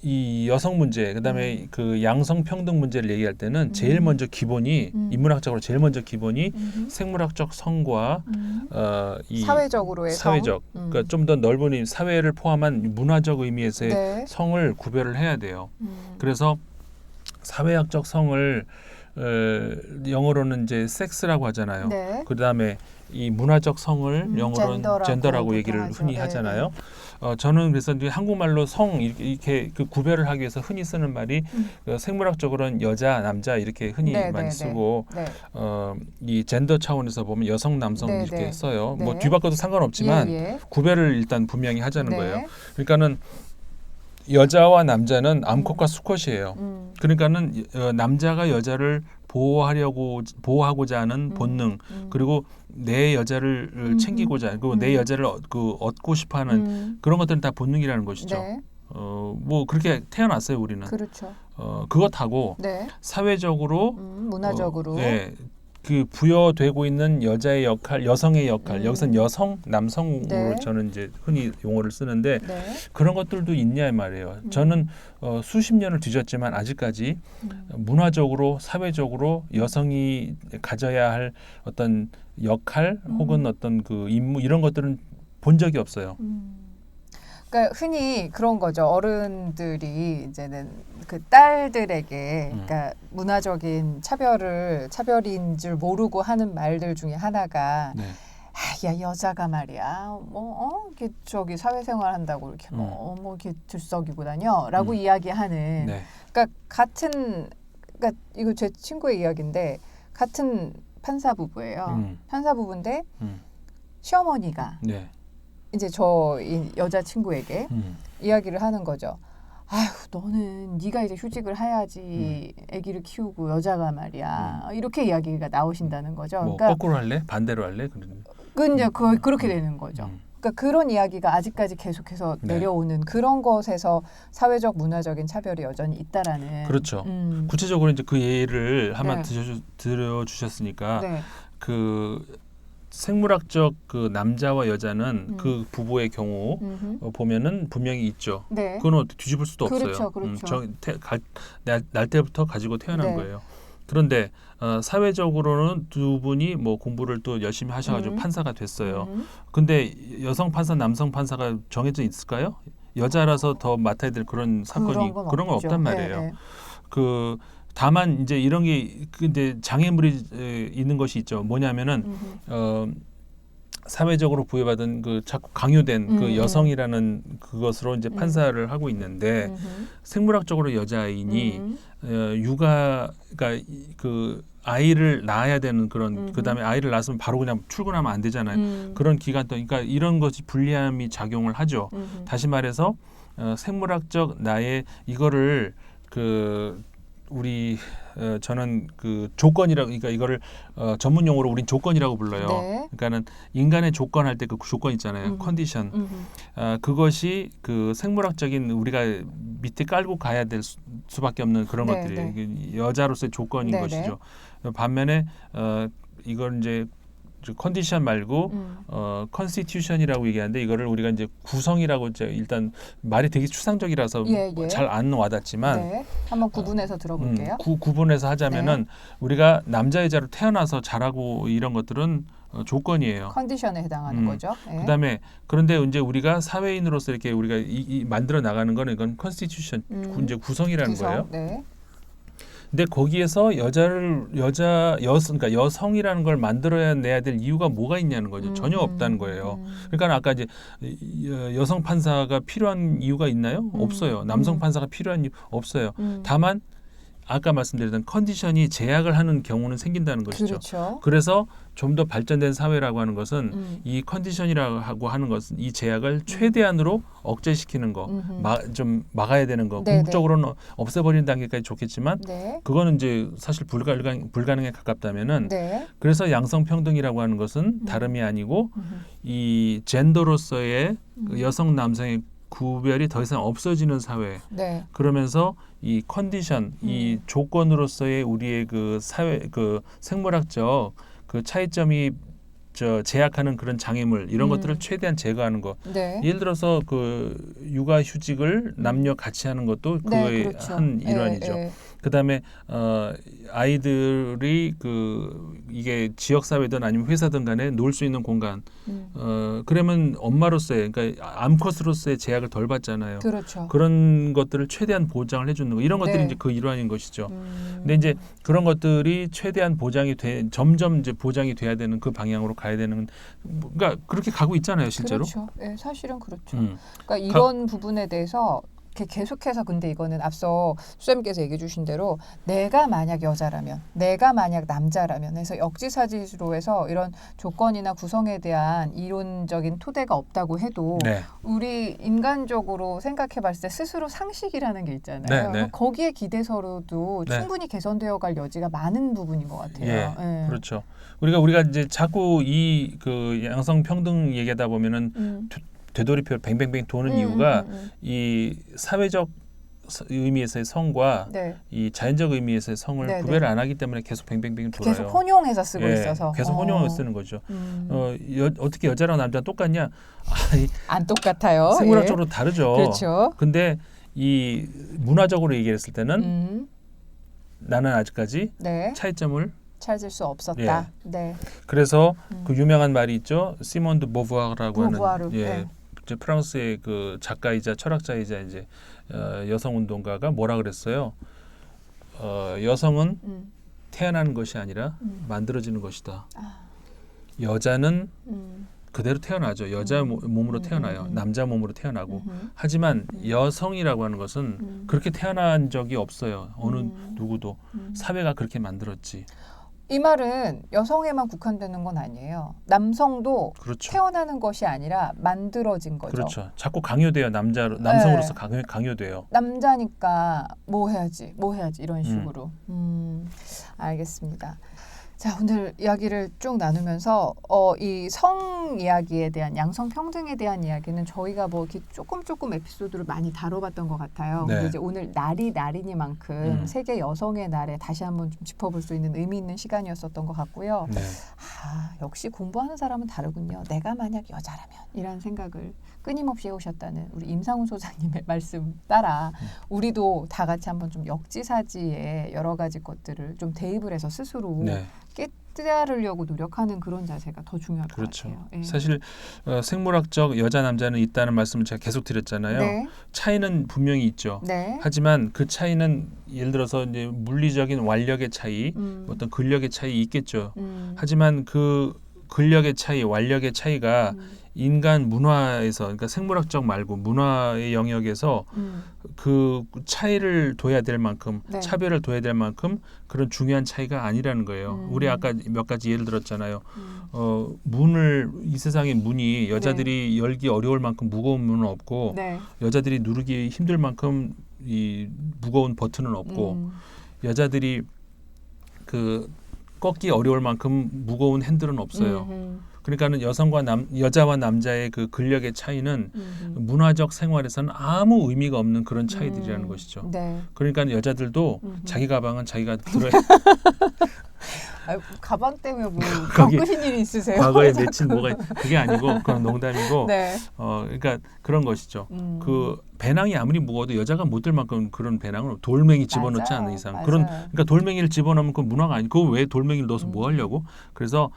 이 여성 문제 그다음에 그 양성 평등 문제를 얘기할 때는 제일 먼저 기본이 인문학적으로 제일 먼저 기본이 생물학적 성과 이 사회적으로의 사회적 그러니까 좀 더 넓은 사회를 포함한 문화적 의미에서의 네. 성을 구별을 해야 돼요. 그래서 사회학적 성을 영어로는 이제 섹스라고 하잖아요. 네. 그다음에 이 문화적 성을 영어로는 젠더라고 얘기를 하죠. 흔히 하잖아요. 저는 그래서 이제 한국말로 성 이렇게 그 구별을 하기 위해서 흔히 쓰는 말이 생물학적으로는 여자, 남자 이렇게 흔히 많이 쓰고 이 젠더 차원에서 보면 여성, 남성 이렇게 써요. 뭐 뒤바꿔도 상관없지만 구별을 일단 분명히 하자는 거예요. 그러니까는 여자와 남자는 암컷과 수컷이에요. 그러니까는 남자가 여자를 보호하고자 하는 본능 그리고 내 여자를 챙기고자 그리고 내 여자를 얻고 싶어하는 그런 것들은 다 본능이라는 것이죠. 네. 뭐 그렇게 태어났어요 우리는. 그렇죠. 그것하고 사회적으로 문화적으로 그 부여되고 있는 여자의 역할, 여성의 역할 여기서는 여성, 남성으로 저는 이제 흔히 용어를 쓰는데 그런 것들도 있냐 이 말이에요. 저는 수십 년을 뒤졌지만 아직까지 문화적으로, 사회적으로 여성이 가져야 할 어떤 역할 혹은 어떤 그 임무 이런 것들은 본 적이 없어요. 그러니까 흔히 그런 거죠. 어른들이 이제는 그 딸들에게 그러니까 문화적인 차별인 줄 모르고 하는 말들 중에 하나가 야 여자가 말이야 이렇게 저기 사회생활 한다고 이렇게 이렇게 들썩이고 다녀라고 이야기하는 그러니까 그러니까 이거 제 친구의 이야기인데 같은 판사 부부예요. 판사 부부인데 시어머니가 이제 이 여자 친구에게 이야기를 하는 거죠. 아휴 너는 네가 이제 휴직을 해야지 아기를 키우고 여자가 말이야 이렇게 이야기가 나오신다는 거죠. 뭐 그러니까 거꾸로 할래? 반대로 할래? 이제 그렇게 되는 거죠. 그러니까 그런 이야기가 아직까지 계속해서 내려오는 그런 것에서 사회적 문화적인 차별이 여전히 있다라는. 그렇죠. 구체적으로 이제 그 예를 한번 들어주셨으니까 그 생물학적 그 남자와 여자는 그 부부의 경우 보면은 분명히 있죠. 그건 뒤집을 수도 없어요. 그렇죠. 날 때부터 가지고 태어난 거예요. 그런데 사회적으로는 두 분이 뭐 공부를 또 열심히 하셔가지고 판사가 됐어요. 근데 여성 판사, 남성 판사가 정해져 있을까요? 여자라서 더 맡아야 될 그런 사건이 그런 건 없단 말이에요. 다만 이제 이런 게 근데 장애물이 있는 것이 있죠. 뭐냐면은 사회적으로 부여받은 그 자꾸 강요된 그 여성이라는 그것으로 이제 판사를 하고 있는데 생물학적으로 여자아이니 육아가 그 아이를 낳아야 되는 그런 그다음에 아이를 낳았으면 바로 그냥 출근하면 안 되잖아요. 그런 기간 동안 그러니까 이런 것이 불리함이 작용을 하죠. 다시 말해서 생물학적 나의 이거를 우리 저는 그 조건이라고 그러니까 이거를 전문 용어로 우린 조건이라고 불러요. 네. 그러니까는 인간의 조건 할 때 그 조건 있잖아요. 컨디션. 그것이 그 생물학적인 우리가 밑에 깔고 가야 될 수밖에 없는 그런 네, 것들이 네. 여자로서의 조건인 네, 것이죠. 반면에 이걸 이제 컨디션 말고 컨스티튜션이라고 얘기하는데 이거를 우리가 이제 구성이라고 이제 일단 말이 되게 추상적이라서 잘 안 와닿지만 네. 한번 구분해서 들어볼게요. 구분해서 하자면은 우리가 남자 여자로 태어나서 잘하고 이런 것들은 조건이에요. 컨디션에 해당하는 거죠. 네. 그다음에 그런데 이제 우리가 사회인으로서 이렇게 우리가 만들어 나가는 거는 이건 컨스티튜션 이제 구성이라는 거예요. 네. 근데 거기에서 그러니까 여성이라는 걸 만들어야 내야 될 이유가 뭐가 있냐는 거죠. 전혀 없다는 거예요. 그러니까 아까 이제 여성 판사가 필요한 이유가 있나요? 없어요. 남성 판사가 필요한 이유 없어요. 다만 아까 말씀드렸던 컨디션이 제약을 하는 경우는 생긴다는 것이죠. 그렇죠. 그래서 좀 더 발전된 사회라고 하는 것은 이 컨디션이라고 하는 것은 이 제약을 최대한으로 억제시키는 거, 좀 막아야 되는 거. 궁극적으로는 없애버리는 단계까지 좋겠지만 그거는 이제 사실 불가능에 가깝다면은 그래서 양성평등이라고 하는 것은 다름이 아니고 이 젠더로서의 여성 남성의 구별이 더 이상 없어지는 사회. 그러면서 이 컨디션, 이 조건으로서의 우리의 그 사회, 그 생물학적 그 차이점이 제약하는 그런 장애물 이런 것들을 최대한 제거하는 것. 예를 들어서 그 육아휴직을 남녀 같이 하는 것도 그의 그렇죠. 한 일환이죠. 그다음에 아이들이 이게 지역 사회든 아니면 회사든 간에 놀 수 있는 공간. 그러면 엄마로서의 그러니까 암컷으로서의 제약을 덜 받잖아요. 그렇죠. 그런 것들을 최대한 보장을 해주는 거. 이런 것들이 이제 그 일환인 것이죠. 근데 이제 그런 것들이 최대한 점점 이제 보장이 돼야 되는 그 방향으로 가야 되는. 그러니까 그렇게 가고 있잖아요, 실제로. 그렇죠. 네, 사실은 그렇죠. 그러니까 이런 부분에 대해서 계속해서 근데 이거는 앞서 수쌤께서 얘기해 주신 대로 내가 만약 여자라면 내가 만약 남자라면 해서 역지사지로 해서 이런 조건이나 구성에 대한 이론적인 토대가 없다고 해도 우리 인간적으로 생각해 봤을 때 스스로 상식이라는 게 있잖아요. 거기에 기대서로도 충분히 개선되어 갈 여지가 많은 부분인 것 같아요. 그렇죠. 우리가 이제 자꾸 이 그 양성평등 얘기하다 보면은 되돌이표 뱅뱅뱅 도는 이유가 이 사회적 의미에서의 성과 이 자연적 의미에서의 성을 구별을 안 하기 때문에 계속 뱅뱅뱅 돌아요. 계속 혼용해서 쓰고 있어서. 계속 혼용해서 쓰는 거죠. 어떻게 여자랑 남자랑 똑같냐? 안 똑같아요. 생물학적으로 다르죠. 그렇죠. 근데 이 문화적으로 얘기했을 때는 나는 아직까지 차이점을 찾을 수 없었다. 그래서 그 유명한 말이 있죠. 시몬드 보부아르라고 하는 프랑스의 그 작가이자 철학자이자 이제 여성 운동가가 뭐라 그랬어요? 여성은 태어나는 것이 아니라 만들어지는 것이다. 여자는 그대로 태어나죠. 여자 몸으로 태어나요. 남자 몸으로 태어나고. 하지만 여성이라고 하는 것은 그렇게 태어난 적이 없어요. 어느 누구도. 사회가 그렇게 만들었지. 이 말은 여성에만 국한되는 건 아니에요. 남성도 태어나는 것이 아니라 만들어진 거죠. 그렇죠. 자꾸 강요돼요. 남성으로서 강요돼요. 남자니까 뭐 해야지 이런 식으로. 알겠습니다. 자, 오늘 이야기를 쭉 나누면서 이 성 이야기에 대한 양성평등에 대한 이야기는 저희가 뭐 이렇게 조금 에피소드를 많이 다뤄봤던 것 같아요. 근데 이제 오늘 날이니만큼 세계 여성의 날에 다시 한번 좀 짚어볼 수 있는 의미 있는 시간이었었던 것 같고요. 역시 공부하는 사람은 다르군요. 내가 만약 여자라면 이라는 생각을 끊임없이 해오셨다는 우리 임상훈 소장님의 말씀 따라 우리도 다 같이 한번 좀 역지사지의 여러 가지 것들을 좀 대입을 해서 스스로 깨달으려고 노력하는 그런 자세가 더 중요할 것 같아요. 사실 생물학적 여자 남자는 있다는 말씀을 제가 계속 드렸잖아요. 차이는 분명히 있죠. 하지만 그 차이는 예를 들어서 이제 물리적인 완력의 차이, 어떤 근력의 차이 있겠죠. 하지만 그 근력의 차이, 완력의 차이가 인간 문화에서, 그러니까 생물학적 말고 문화의 영역에서 그 차이를 둬야 될 만큼, 차별을 둬야 될 만큼 그런 중요한 차이가 아니라는 거예요. 우리 아까 몇 가지 예를 들었잖아요. 이 세상의 문이 여자들이 열기 어려울 만큼 무거운 문은 없고 여자들이 누르기 힘들 만큼 이 무거운 버튼은 없고 여자들이 그 꺾기 어려울 만큼 무거운 핸들은 없어요. 그러니까는 여자와 남자의 그 근력의 차이는 문화적 생활에서는 아무 의미가 없는 그런 차이들이라는 것이죠. 네. 그러니까 여자들도 자기 가방은 자기가 들어야. 가방 때문에 뭐 겪으신 일이 있으세요? 과거에 맺힌 뭐가 그게 아니고 그건 농담이고. 네. 그러니까 그런 것이죠. 그 배낭이 아무리 무거워도 여자가 못 들 만큼 그런 배낭을 돌멩이 집어넣지 않는 이상. 맞아요. 그러니까 돌멩이를 집어넣으면 그 문화가 아니고 왜 돌멩이를 넣어서 뭐 하려고? 그래서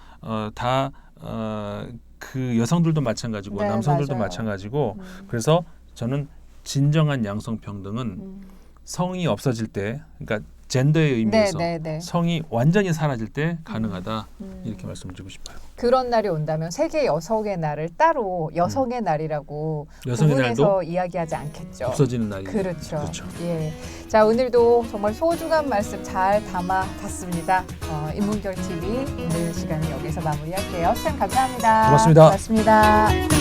그 여성들도 마찬가지고 네, 남성들도 맞아요. 마찬가지고 그래서 저는 진정한 양성 평등은 성이 없어질 때, 그러니까 젠더의 의미에서 성이 완전히 사라질 때 가능하다 이렇게 말씀드리고 싶어요. 그런 날이 온다면 세계 여성의 날을 따로 여성의 날이라고 여성의 구분해서 날도 이야기하지 않겠죠. 없어지는 날이 그렇죠. 예. 자, 오늘도 정말 소중한 말씀 잘 담아봤습니다. 인문결 TV 오늘 시간은 여기서 마무리할게요. 시청 감사합니다. 고맙습니다. 고맙습니다.